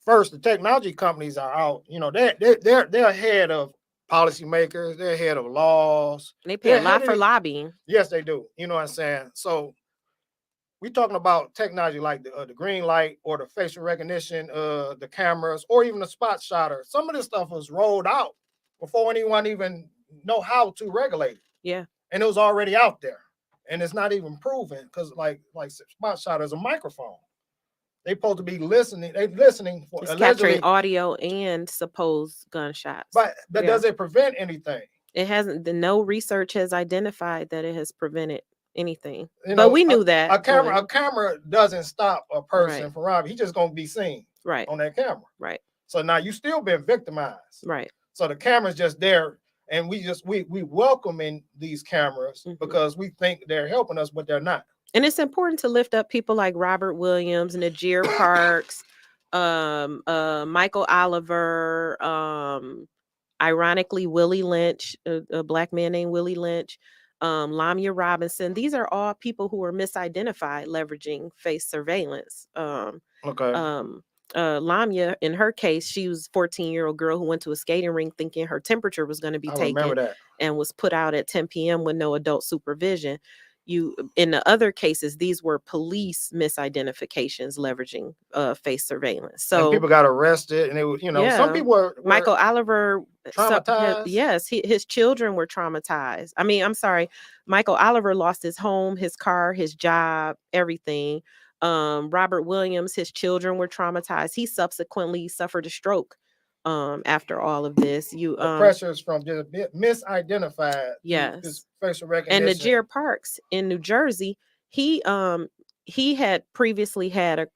first the technology companies are out, they're ahead of policymakers, they're ahead of laws. They pay a lot for lobbying. Yes, they do. You know what I'm saying? So we're talking about technology like the green light or the facial recognition, the cameras, or even the spot shotter. Some of this stuff was rolled out before anyone even know how to regulate it. Yeah. And it was already out there. And it's not even proven because like spot shotter is a microphone. They supposed to be listening. They're listening for it's capturing audio and supposed gunshots. But does it prevent anything? It hasn't. No research has identified that it has prevented anything. But we knew that a camera doesn't stop a person from robbing. He's just gonna be seen on that camera. Right. So now you still been victimized. Right. So the camera's just there, and we welcome in these cameras because we think they're helping us, but they're not. And it's important to lift up people like Robert Williams, Najir Parks, Michael Oliver, ironically, Willie Lynch, a black man named Willie Lynch, Lamia Robinson. These are all people who were misidentified leveraging face surveillance. Lamia, in her case, she was a 14-year-old girl who went to a skating rink thinking her temperature was going to be taken and was put out at 10 p.m. with no adult supervision. In the other cases, these were police misidentifications leveraging face surveillance. So and people got arrested, and it was, some people were Michael Oliver traumatized. His children were traumatized. I mean, I'm sorry, Michael Oliver lost his home, his car, his job, everything. Robert Williams, his children were traumatized. He subsequently suffered a stroke. After all of this, the pressures from just misidentified. Yes. Facial recognition. And Najir Parks in New Jersey, he had previously had a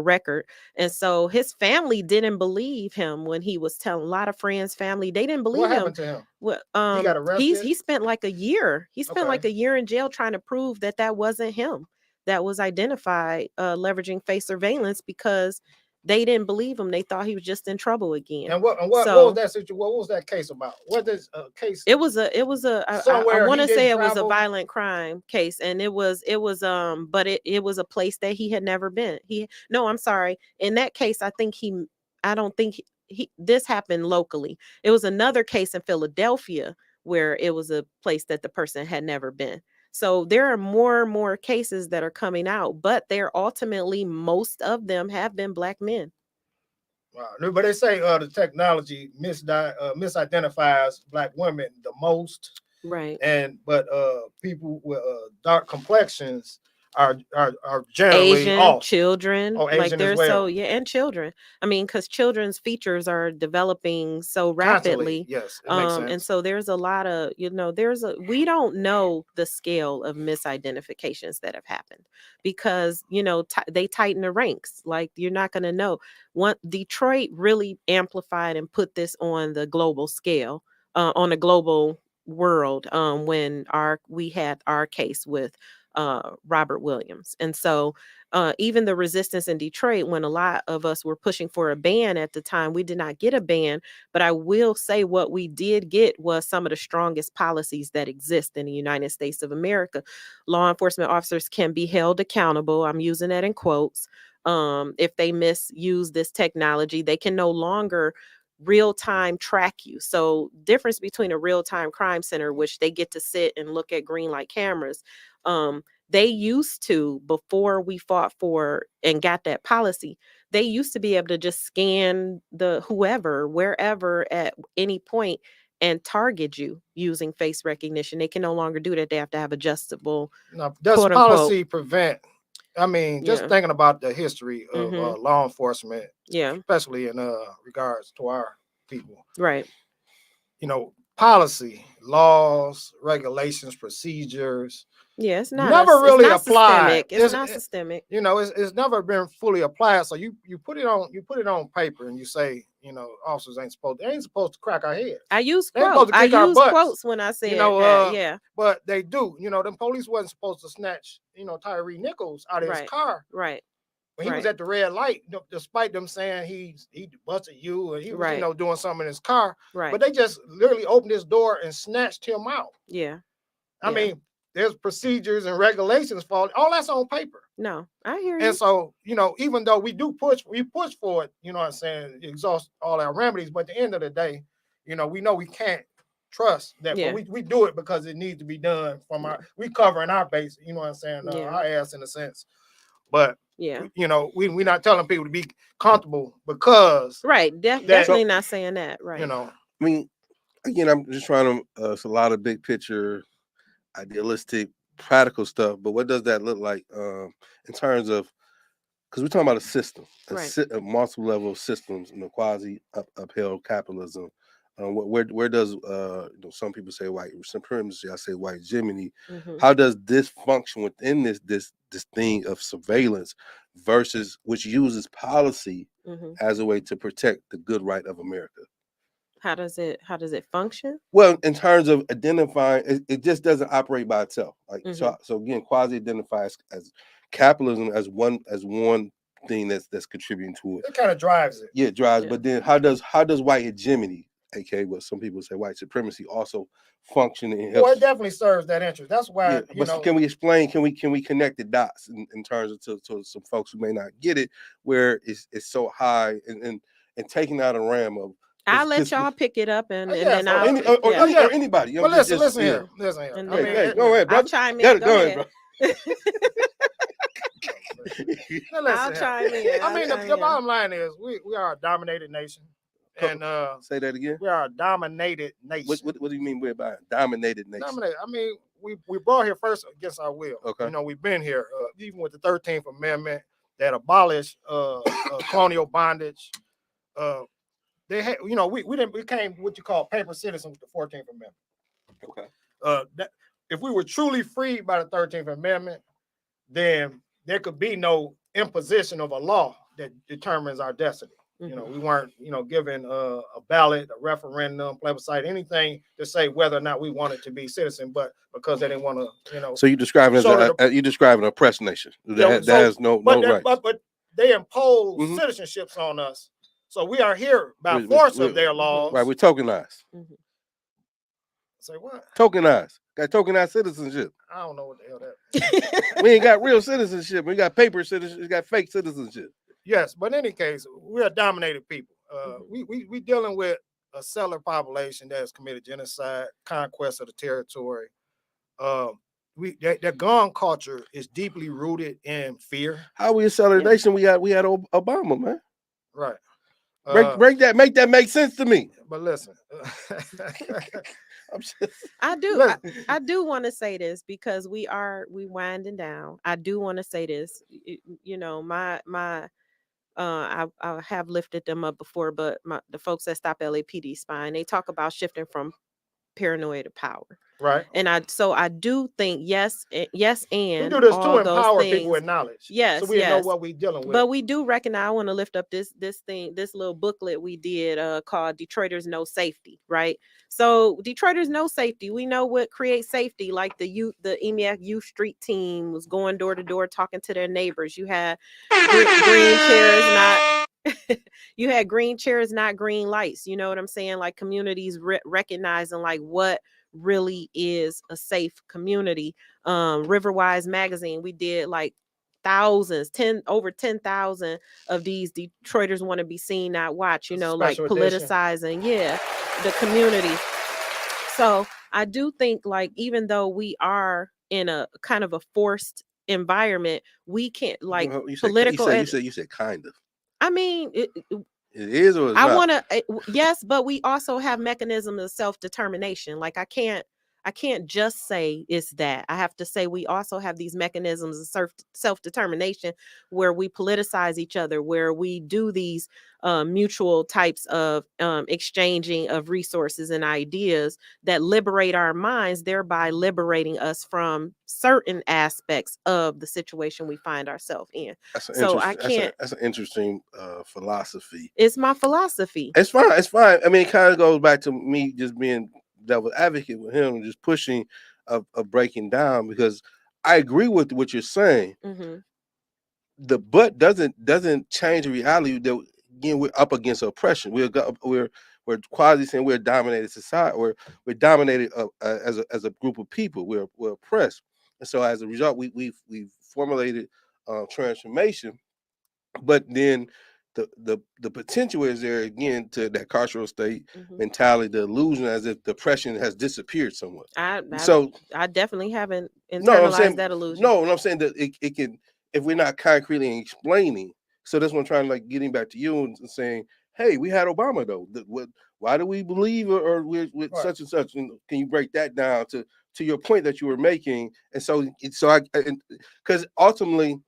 record, and so his family didn't believe him when he was telling. A lot of friends, family, they didn't believe him. What happened to him? Well, he got arrested. He spent like a year. He spent like a year in jail trying to prove that wasn't him. That was identified leveraging face surveillance because they didn't believe him. They thought he was just in trouble again. And what was that situation? What was that case about? What is a case? It was a I want to say it was a violent crime case, and it was but it was a place that he had never been. I'm sorry. In that case, this happened locally. It was another case in Philadelphia where it was a place that the person had never been. So there are more and more cases that are coming out, but most of them have been black men. Wow. But they say the technology misidentifies black women the most. Right. But people with dark complexions are generally Asian off. Children, Asian as well. and children. I mean, because children's features are developing so rapidly. Yes, it makes sense. And so there's a lot of, we don't know the scale of misidentifications that have happened because they tighten the ranks. Like you're not going to know. Detroit really amplified and put this on the global scale, on a global world, when we had our case with Robert Williams. And so even the resistance in Detroit, when a lot of us were pushing for a ban at the time, we did not get a ban. But I will say what we did get was some of the strongest policies that exist in the United States of America. Law enforcement officers can be held accountable. I'm using that in quotes. If they misuse this technology, they can no longer real-time track you. So difference between a real-time crime center, which they get to sit and look at green light cameras, they used to, before we fought for and got that policy, they used to be able to just scan the whoever, wherever at any point and target you using face recognition. They can no longer do that. They have to have adjustable. Now, does policy prevent? I mean, just thinking about the history of law enforcement, especially in regards to our people, right? Policy, laws, regulations, procedures. Yeah, it's not never really applied. It's not systemic. It's never been fully applied. So you put it on paper and you say, officers ain't supposed to crack our heads. I use quotes when I say that. But they do. Them police wasn't supposed to snatch, Tyree Nichols out of his car. Right. when he was at the red light, despite them saying he busted you and he was, you know, doing something in his car, but they just literally opened his door and snatched him out. Yeah. I mean, there's procedures and regulations for all that's on paper. No, I hear you. And so, you know, even though we push for it, you know what I'm saying, exhaust all our remedies, but at the end of the day, you know we can't trust that, but we do it because it needs to be done from we covering our base, you know what I'm saying, our ass in a sense. But you know, we're not telling people to be comfortable because definitely not saying that, right? You know, I mean, again, I'm just trying to. It's a lot of big picture, idealistic, practical stuff. But what does that look like in terms of? Because we're talking about a system, a multiple level systems, you know, quasi upheld capitalism. Where does you know, some people say white supremacy, I say white hegemony. How does this function within this thing of surveillance versus which uses policy as a way to protect the good right of America? How does it function? Well, in terms of identifying, it just doesn't operate by itself. Like so again, quasi identifies as capitalism as one thing that's contributing to it. It kind of drives it. Yeah, it drives. But then how does white hegemony, aka what some people say white supremacy, also function and helps? Well, it definitely serves that interest. That's why. But know, can we explain? Can we connect the dots in terms of to some folks who may not get it, where it's so high and taking out a ram of. I'll let y'all pick it up and then or anybody. Well, listen here. I mean, go ahead, brother. I'll chime in. Go ahead. Bro. I'll chime in. I mean, the bottom line is we are a dominated nation. And say that again. We are a dominated nation. What do you mean by a dominated nation? Dominated. I mean, we brought here first against our will. Okay. You know, we've been here even with the 13th Amendment that abolished colonial bondage. They had, you know, we became what you call paper citizens with the 14th Amendment. Okay. If we were truly freed by the 13th Amendment, then there could be no imposition of a law that determines our destiny. You know, we weren't, you know, given a ballot, a referendum, plebiscite, anything to say whether or not we wanted to be citizen, but because they didn't want to, you know. So you describe it as you describe an oppressed nation that has no rights. But they impose citizenships on us. So we are here by force of their laws. Right, we're tokenized. Say what? Tokenized. Got tokenized citizenship. I don't know what the hell that. We ain't got real citizenship. We got paper citizenship. We got fake citizenship. Yes, but in any case, we're a dominated people. We dealing with a settler population that has committed genocide, conquest of the territory. Their gun culture is deeply rooted in fear. How we a settler nation? We had Obama, man. Right. Make that make sense to me. But listen, I do want to say this because we winding down. I do want to say this. You know, I have lifted them up before, but the folks that Stop LAPD Spying, they talk about shifting from paranoia to power. Right. And I do think yes, and we do this to empower people with knowledge. Yes. So we know what we're dealing with. But we do recognize, I want to lift up this little booklet we did called Detroiters Know Safety, right? So Detroiters Know Safety. We know what creates safety, like the EMEAC Youth Street team was going door to door talking to their neighbors. You had green chairs, you had green chairs, not green lights. You know what I'm saying? Like communities recognizing like what really is a safe community. Riverwise magazine, we did like thousands, over 10,000 of these Detroiters want to be seen, not watch, you know, like politicizing the community. So I do think like even though we are in a kind of a forced environment, we can't like you said kind of. I mean, it is or I want to yes, but we also have mechanisms of self-determination. Like I can't just say it's that. I have to say we also have these mechanisms of self-determination where we politicize each other, where we do these mutual types of exchanging of resources and ideas that liberate our minds, thereby liberating us from certain aspects of the situation we find ourselves in. That's an interesting philosophy. It's my philosophy. It's fine. I mean, it kind of goes back to me just being devil's advocate with him, just pushing of breaking down, because I agree with what you're saying. the but doesn't change the reality that again we're up against oppression. We're quasi saying we're a dominated society, or we're dominated as a group of people. We're oppressed, and so as a result, we've formulated transformation, but then the potential is there again to that carceral state mentality, the illusion as if depression has disappeared somewhat. I definitely haven't No, I'm saying internalized that illusion. no, I'm saying that it can, if we're not concretely explaining. So that's what I'm trying to like getting back to you and saying, hey, we had Obama though. Why do we believe or with right. such and such? And can you break that down to your point that you were making? And so I because ultimately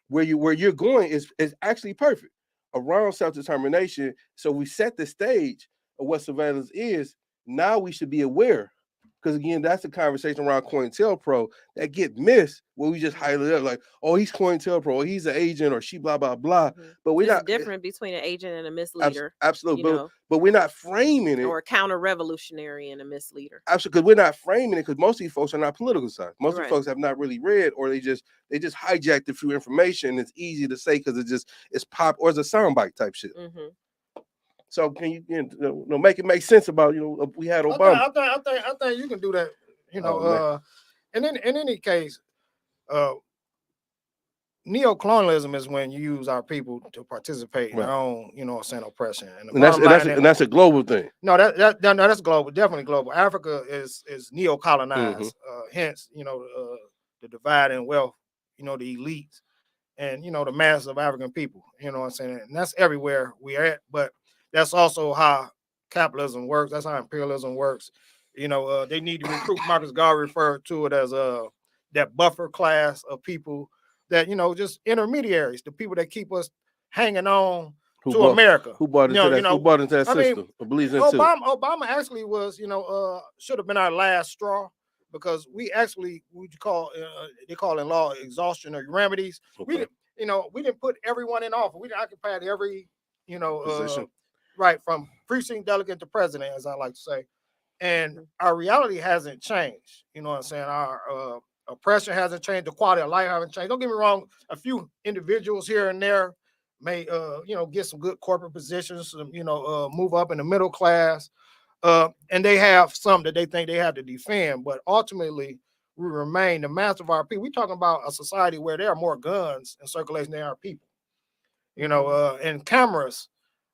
where you're going is actually perfect around self-determination. So we set the stage of what surveillance is. Now we should be aware. Because again, that's the conversation around COINTELPRO that get missed where we just highlight it up like, oh, he's COINTELPRO, or he's an agent, or she blah blah blah. But we're not different between an agent and a misleader. Absolutely, but we're not framing it, or a counter-revolutionary and a misleader. Absolutely, because we're not framing it because most of these folks are not political science. Most of the folks have not really read, or they just hijacked it through information. It's easy to say because it's pop or it's a soundbite type shit. So can you make it make sense about we had Obama? I think you can do that. And in any case, neocolonialism is when you use our people to participate in their own, oppression. And that's a global thing. No, that's global, definitely global. Africa is neo-colonized. Hence, the divide in wealth, the elites, and the mass of African people. You know what I'm saying? And that's everywhere we're at, but that's also how capitalism works. That's how imperialism works. They need to recruit. Marcus Garvey referred to it as that buffer class of people that, just intermediaries, the people that keep us hanging on to America. Who bought into that? Who bought into that system? Or believes into Obama actually was, should have been our last straw because we actually they call in law exhaustionary remedies. Okay. We didn't put everyone in office. We occupied every position. Right, from precinct delegate to president, as I like to say. And our reality hasn't changed. You know what I'm saying? Our oppression hasn't changed. The quality of life hasn't changed. Don't get me wrong. A few individuals here and there may, get some good corporate positions, move up in the middle class. And they have some that they think they have to defend. But ultimately, we remain the mass of our people. We're talking about a society where there are more guns in circulation than there are people. And cameras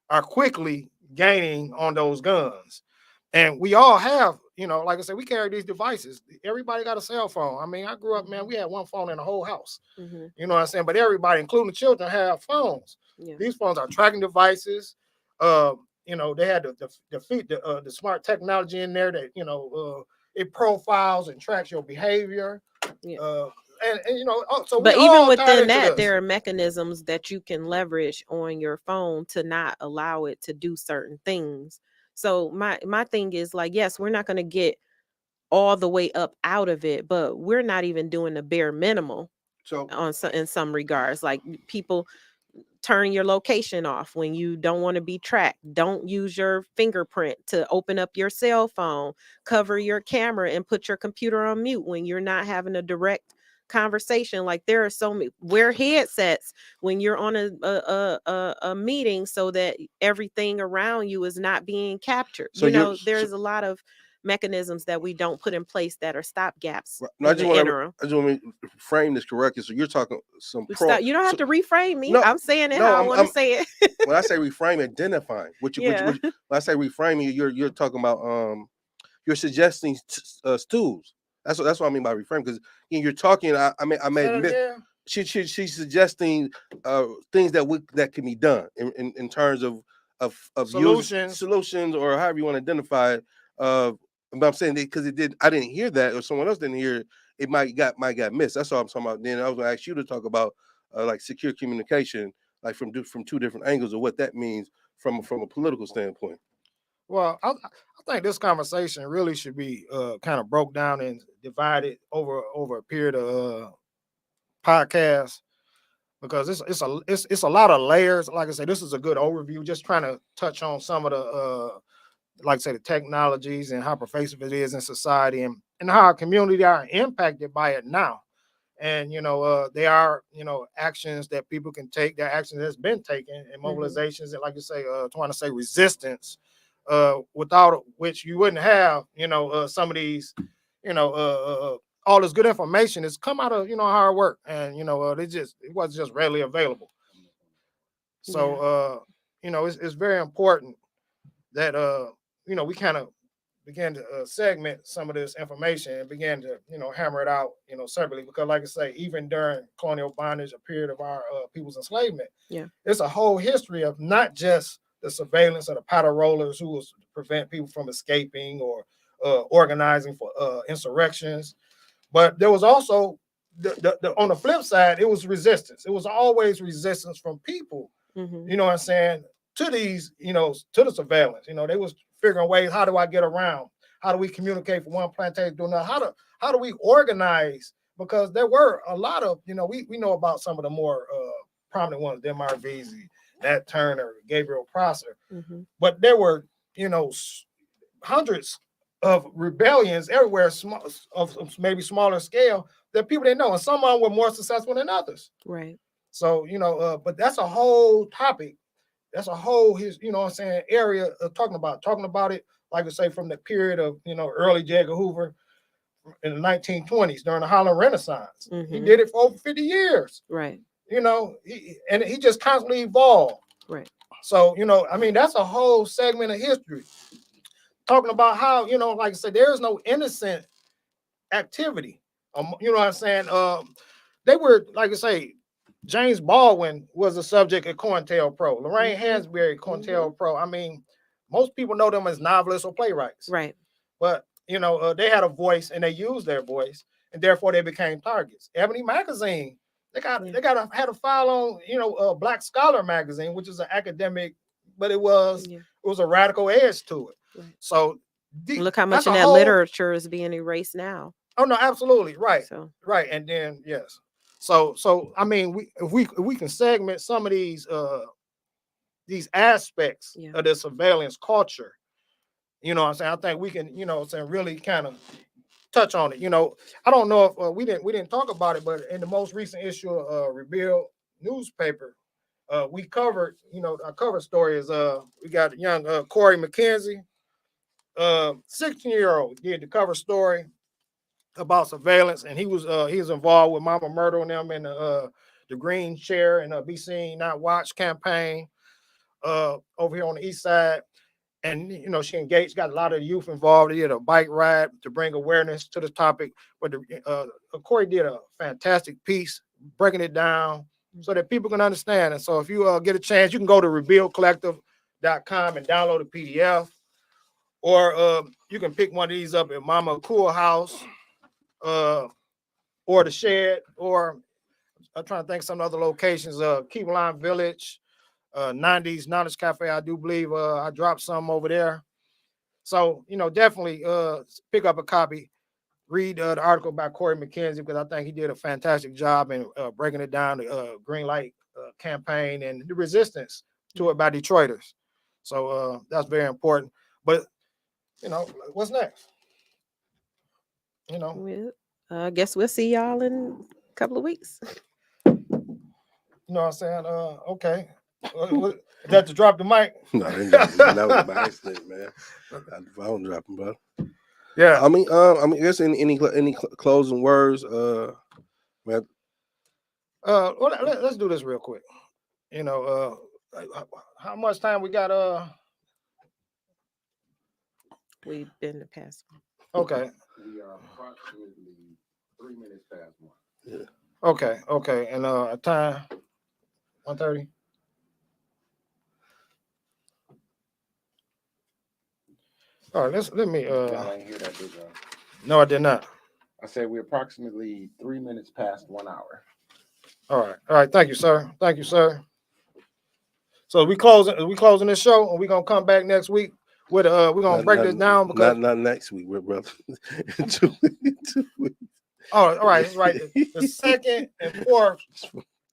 are quickly gaining on those guns. And we all have, like I said, we carry these devices. Everybody got a cell phone. I mean, I grew up, man, we had one phone in the whole house. You know what I'm saying? But everybody, including the children, have phones. Yeah. These phones are tracking devices. They had the smart technology in there that, it profiles and tracks your behavior. Yeah. So but even within that, there are mechanisms that you can leverage on your phone to not allow it to do certain things. So my thing is like, yes, we're not going to get all the way up out of it, but we're not even doing the bare minimum. So in some regards, like people turn your location off when you don't want to be tracked. Don't use your fingerprint to open up your cell phone. Cover your camera and put your computer on mute when you're not having a direct conversation. Like there are so many. Wear headsets when you're on a meeting so that everything around you is not being captured. So there's a lot of mechanisms that we don't put in place that are stopgaps. No, I just want to frame this correctly. So you're talking some you don't have to reframe me. No, I'm saying it how I want to say it. When I say reframe, identifying. When I say reframing, you're talking about you're suggesting stools. That's what I mean by reframe. Because you're talking. I made she's suggesting things that can be done in terms of solutions or however you want to identify it. But I'm saying because I didn't hear that, or someone else didn't hear it. It might got missed. That's all I'm talking about. Then I was going to ask you to talk about like secure communication, like from two different angles of what that means from a political standpoint. Well, I think this conversation really should be kind of broke down and divided over a period of podcasts because it's a lot of layers. Like I said, this is a good overview. Just trying to touch on some of the like I say, the technologies and how pervasive it is in society and how our community are impacted by it now. And they are actions that people can take. There are actions that's been taken and mobilizations and, like you say, trying to say resistance, without which you wouldn't have some of these all this good information has come out of hard work, and it wasn't just readily available. So it's very important that we kind of began to segment some of this information and began to hammer it out separately, because like I say, even during colonial bondage, a period of our people's enslavement, it's a whole history of not just the surveillance of the powder rollers who was to prevent people from escaping or organizing for insurrections, but there was also the on the flip side, it was resistance. It was always resistance from people, you know what I'm saying, to these, to the surveillance. They was figuring ways, how do I get around? How do we communicate from one plantation to another? How do we organize? Because there were a lot of, we know about some of the more prominent ones, Demar Vesey, Nat Turner, Gabriel Prosser, but there were, hundreds of rebellions everywhere, of maybe smaller scale, that people didn't know, and some of them were more successful than others. Right. So, but that's a whole topic. That's a whole area of talking about it, like I say, from the period of, early J. Edgar Hoover in the 1920s during the Harlem Renaissance. He did it for over 50 years. Right. He just constantly evolved. Right. So, that's a whole segment of history. Talking about how, like I said, there is no innocent activity. You know what I'm saying? They were, like I say, James Baldwin was a subject of COINTELPRO. Lorraine Hansberry, COINTELPRO. I mean, most people know them as novelists or playwrights. Right. But, they had a voice and they used their voice, and therefore they became targets. Ebony Magazine, had a file on, Black Scholar Magazine, which is an academic, but it was a radical edge to it. Right. So look how much of that literature is being erased now. Oh no, absolutely right. So. Right, and then yes. So I mean, if we can segment some of these aspects of the surveillance culture, what I'm saying, I think we can, really kind of touch on it. I don't know if we didn't talk about it, but in the most recent issue of Reveal newspaper, we covered, our cover story is we got young Corey McKenzie, 16-year-old, did the cover story about surveillance, and he was involved with Mama Myrtle and them in the Green Chair and Be Seen Not Watched campaign over here on the east side. And she engaged, got a lot of youth involved. He did a bike ride to bring awareness to the topic. But Corey did a fantastic piece breaking it down so that people can understand. And so if you get a chance, you can go to revealcollective.com and download a PDF, or you can pick one of these up at Mama Cool House, or the Shed, or I'm trying to think of some other locations, Keep Line Village, 90s Knowledge Cafe. I do believe I dropped some over there. So, definitely pick up a copy, read the article by Corey McKenzie, because I think he did a fantastic job in breaking it down, the Green Light campaign and the resistance to it by Detroiters. So that's very important. But, what's next? I guess we'll see y'all in a couple of weeks. You know what I'm saying? Okay. Is that to drop the mic? No, that was by accident, man. The phone dropping, bro. Yeah. I mean, guess any closing words, man. Well, let's do this real quick. How much time we got? We've been the past. Okay. We are approximately 3 minutes past 1. Yeah. Okay. And time 1:30. All right, let me. I didn't hear that, did y'all? No, I did not. I said we're approximately 3 minutes past 1 hour. All right. Thank you, sir. So we closing this show, and we're gonna come back next week with we're gonna break this down because not next week, brother. 2 weeks. All right, that's right. The second and fourth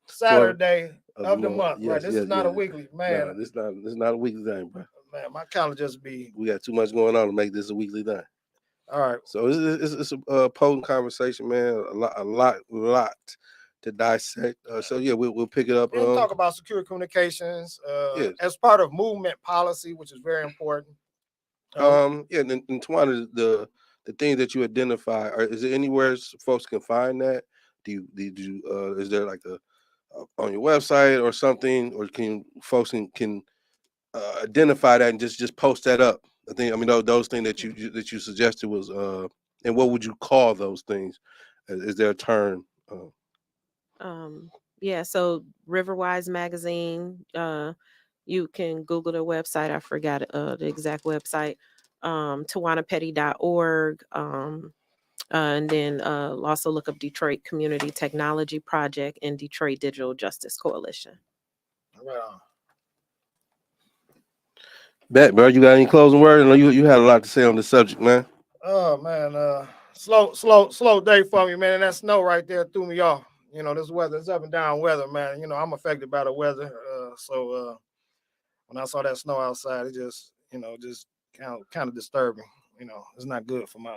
Saturday of the month. Yes, right. This is not a weekly, man. No, this not a weekly thing, bro. Man, my calendar just be. We got too much going on to make this a weekly thing. All right. So it's a potent conversation, man. A lot to dissect. So yeah, we'll pick it up. We'll talk about secure communications yes. as part of movement policy, which is very important. Yeah, and Tawana, the things that you identify, is there anywhere folks can find that? Is there like on your website or something, or folks can identify that and just post that up? I mean those things that you suggested was and what would you call those things? Is there a term? Yeah, so Riverwise magazine, you can Google the website. I forgot the exact website. TawanaPetty.org. And then also look up Detroit Community Technology Project and Detroit Digital Justice Coalition. Well, Bet, bro, you got any closing words? I know you had a lot to say on the subject, man. oh man, slow day for me, man. And that snow right there threw me off. You know, this weather, it's up and down weather, man. You know, I'm affected by the weather. So when I saw that snow outside, it just kind of disturbing. You know, it's not good for my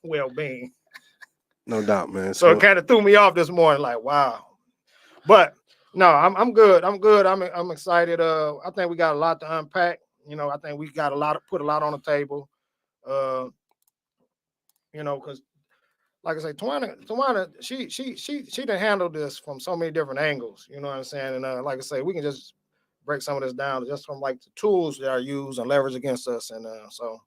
well-being. No doubt, man. So it kind of threw me off this morning, like, wow. But no, I'm good. I'm good. I'm excited. I think we got a lot to unpack. You know, I think we got put a lot on the table. You know, because like I say, Tawana, she done handled this from so many different angles. You know what I'm saying? And like I say, we can just break some of this down just from like the tools that are used and leveraged against us. And so,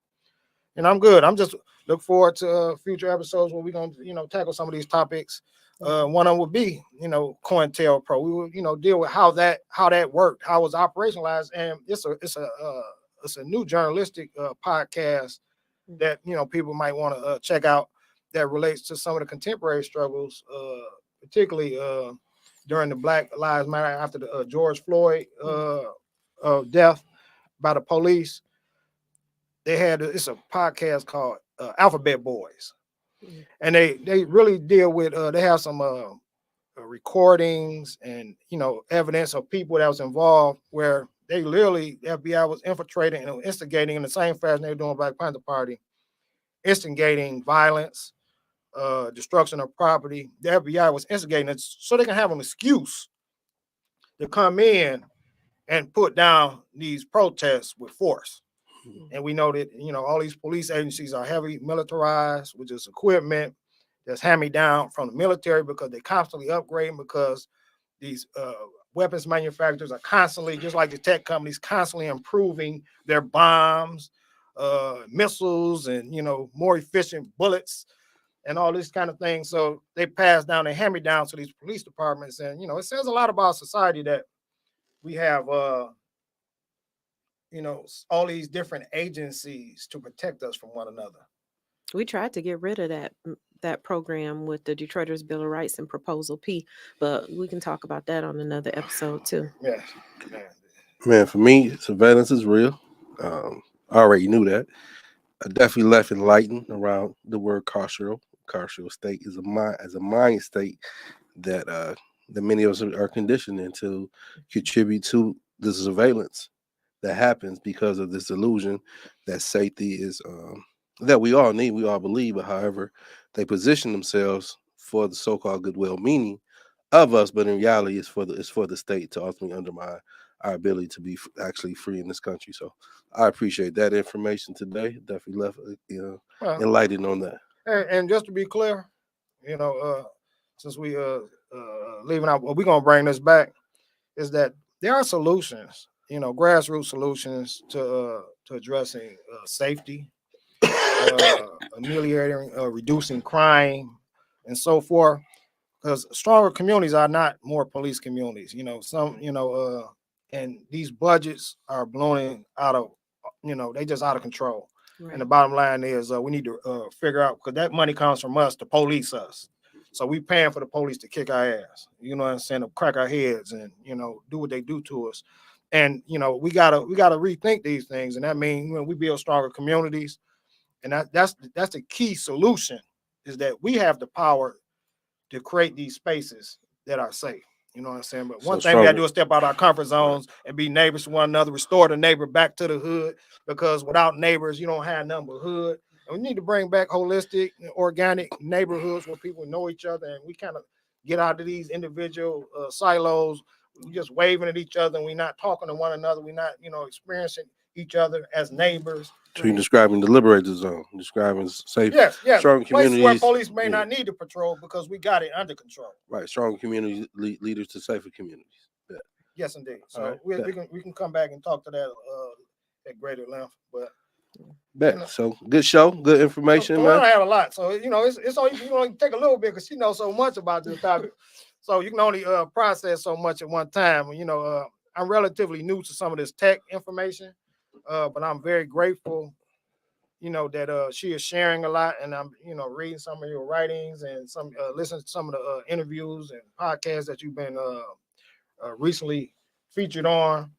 and I'm good. I'm just look forward to future episodes where we're gonna, tackle some of these topics. One of them would be, COINTELPRO. We will, deal with how that worked, how it was operationalized, and it's a new journalistic podcast that people might want to check out that relates to some of the contemporary struggles, particularly during the Black Lives Matter after the George Floyd death by the police. It's a podcast called Alphabet Boys. And they really deal with they have some recordings and evidence of people that was involved where they literally, the FBI was infiltrating and instigating in the same fashion they were doing Black Panther Party, instigating violence, destruction of property. The FBI was instigating it so they can have an excuse to come in and put down these protests with force. And we know that, all these police agencies are heavily militarized, which is equipment that's hand-me-down from the military because they constantly upgrade, because these weapons manufacturers are constantly, just like the tech companies, constantly improving their bombs, missiles, and, more efficient bullets and all this kind of thing. So they pass down and hand-me-down to these police departments. And, it says a lot about society that we have all these different agencies to protect us from one another. We tried to get rid of that program with the Detroiters Bill of Rights and Proposal P, but we can talk about that on another episode too. Yeah, man. For me, surveillance is real. I already knew that. I definitely left enlightened around the word carceral. Carceral state is a mind state that many of us are conditioned into contribute to the surveillance that happens because of this illusion that safety is that we all need, we all believe, but however they position themselves for the so-called goodwill meaning of us, but in reality it's for the state to ultimately undermine our ability to be actually free in this country. So I appreciate that information today. Definitely left enlightened on that. And just to be clear, since we leaving out, we're gonna bring this back, is that there are solutions, grassroots solutions to addressing safety, ameliorating, reducing crime, and so forth. Because stronger communities are not more police communities. And these budgets are blowing out of, they just out of control. Right. And the bottom line is we need to figure out, because that money comes from us to police us. So we paying for the police to kick our ass, you know what I'm saying, to crack our heads and, do what they do to us. And, we gotta rethink these things. And that means we build stronger communities. And that's the key solution, is that we have the power to create these spaces that are safe. You know what I'm saying? But one thing we gotta do is step out of our comfort zones and be neighbors to one another, restore the neighbor back to the hood, because without neighbors, you don't have nothing but hood. And we need to bring back holistic, organic neighborhoods where people know each other, and we kind of get out of these individual silos. We just waving at each other, and we're not talking to one another. We're not, experiencing each other as neighbors. So you're describing the liberated zone, describing safe, Yes, strong places communities. where police may not need to patrol because we got it under control. Right, strong community leaders to safer communities. Yeah. Yes, indeed. So All right. we can come back and talk to that at greater length. But Bet. So good show, good information, I man. have a lot, so it's only you can only take a little bit because she knows so much about this topic. So you can only process so much at one time. I'm relatively new to some of this tech information, but I'm very grateful, that she is sharing a lot, and I'm reading some of your writings and some listening to some of the interviews and podcasts that you've been recently featured on.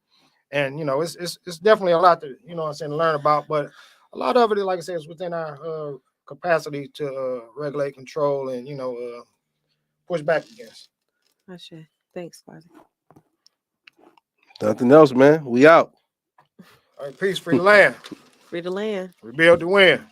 And it's definitely a lot to learn about, but a lot of it, like I said, is within our capacity to regulate, control, and push back against. Thanks, Quasi. Nothing else, man. We out. All right, peace, free the land. Free the land. Rebuild the win.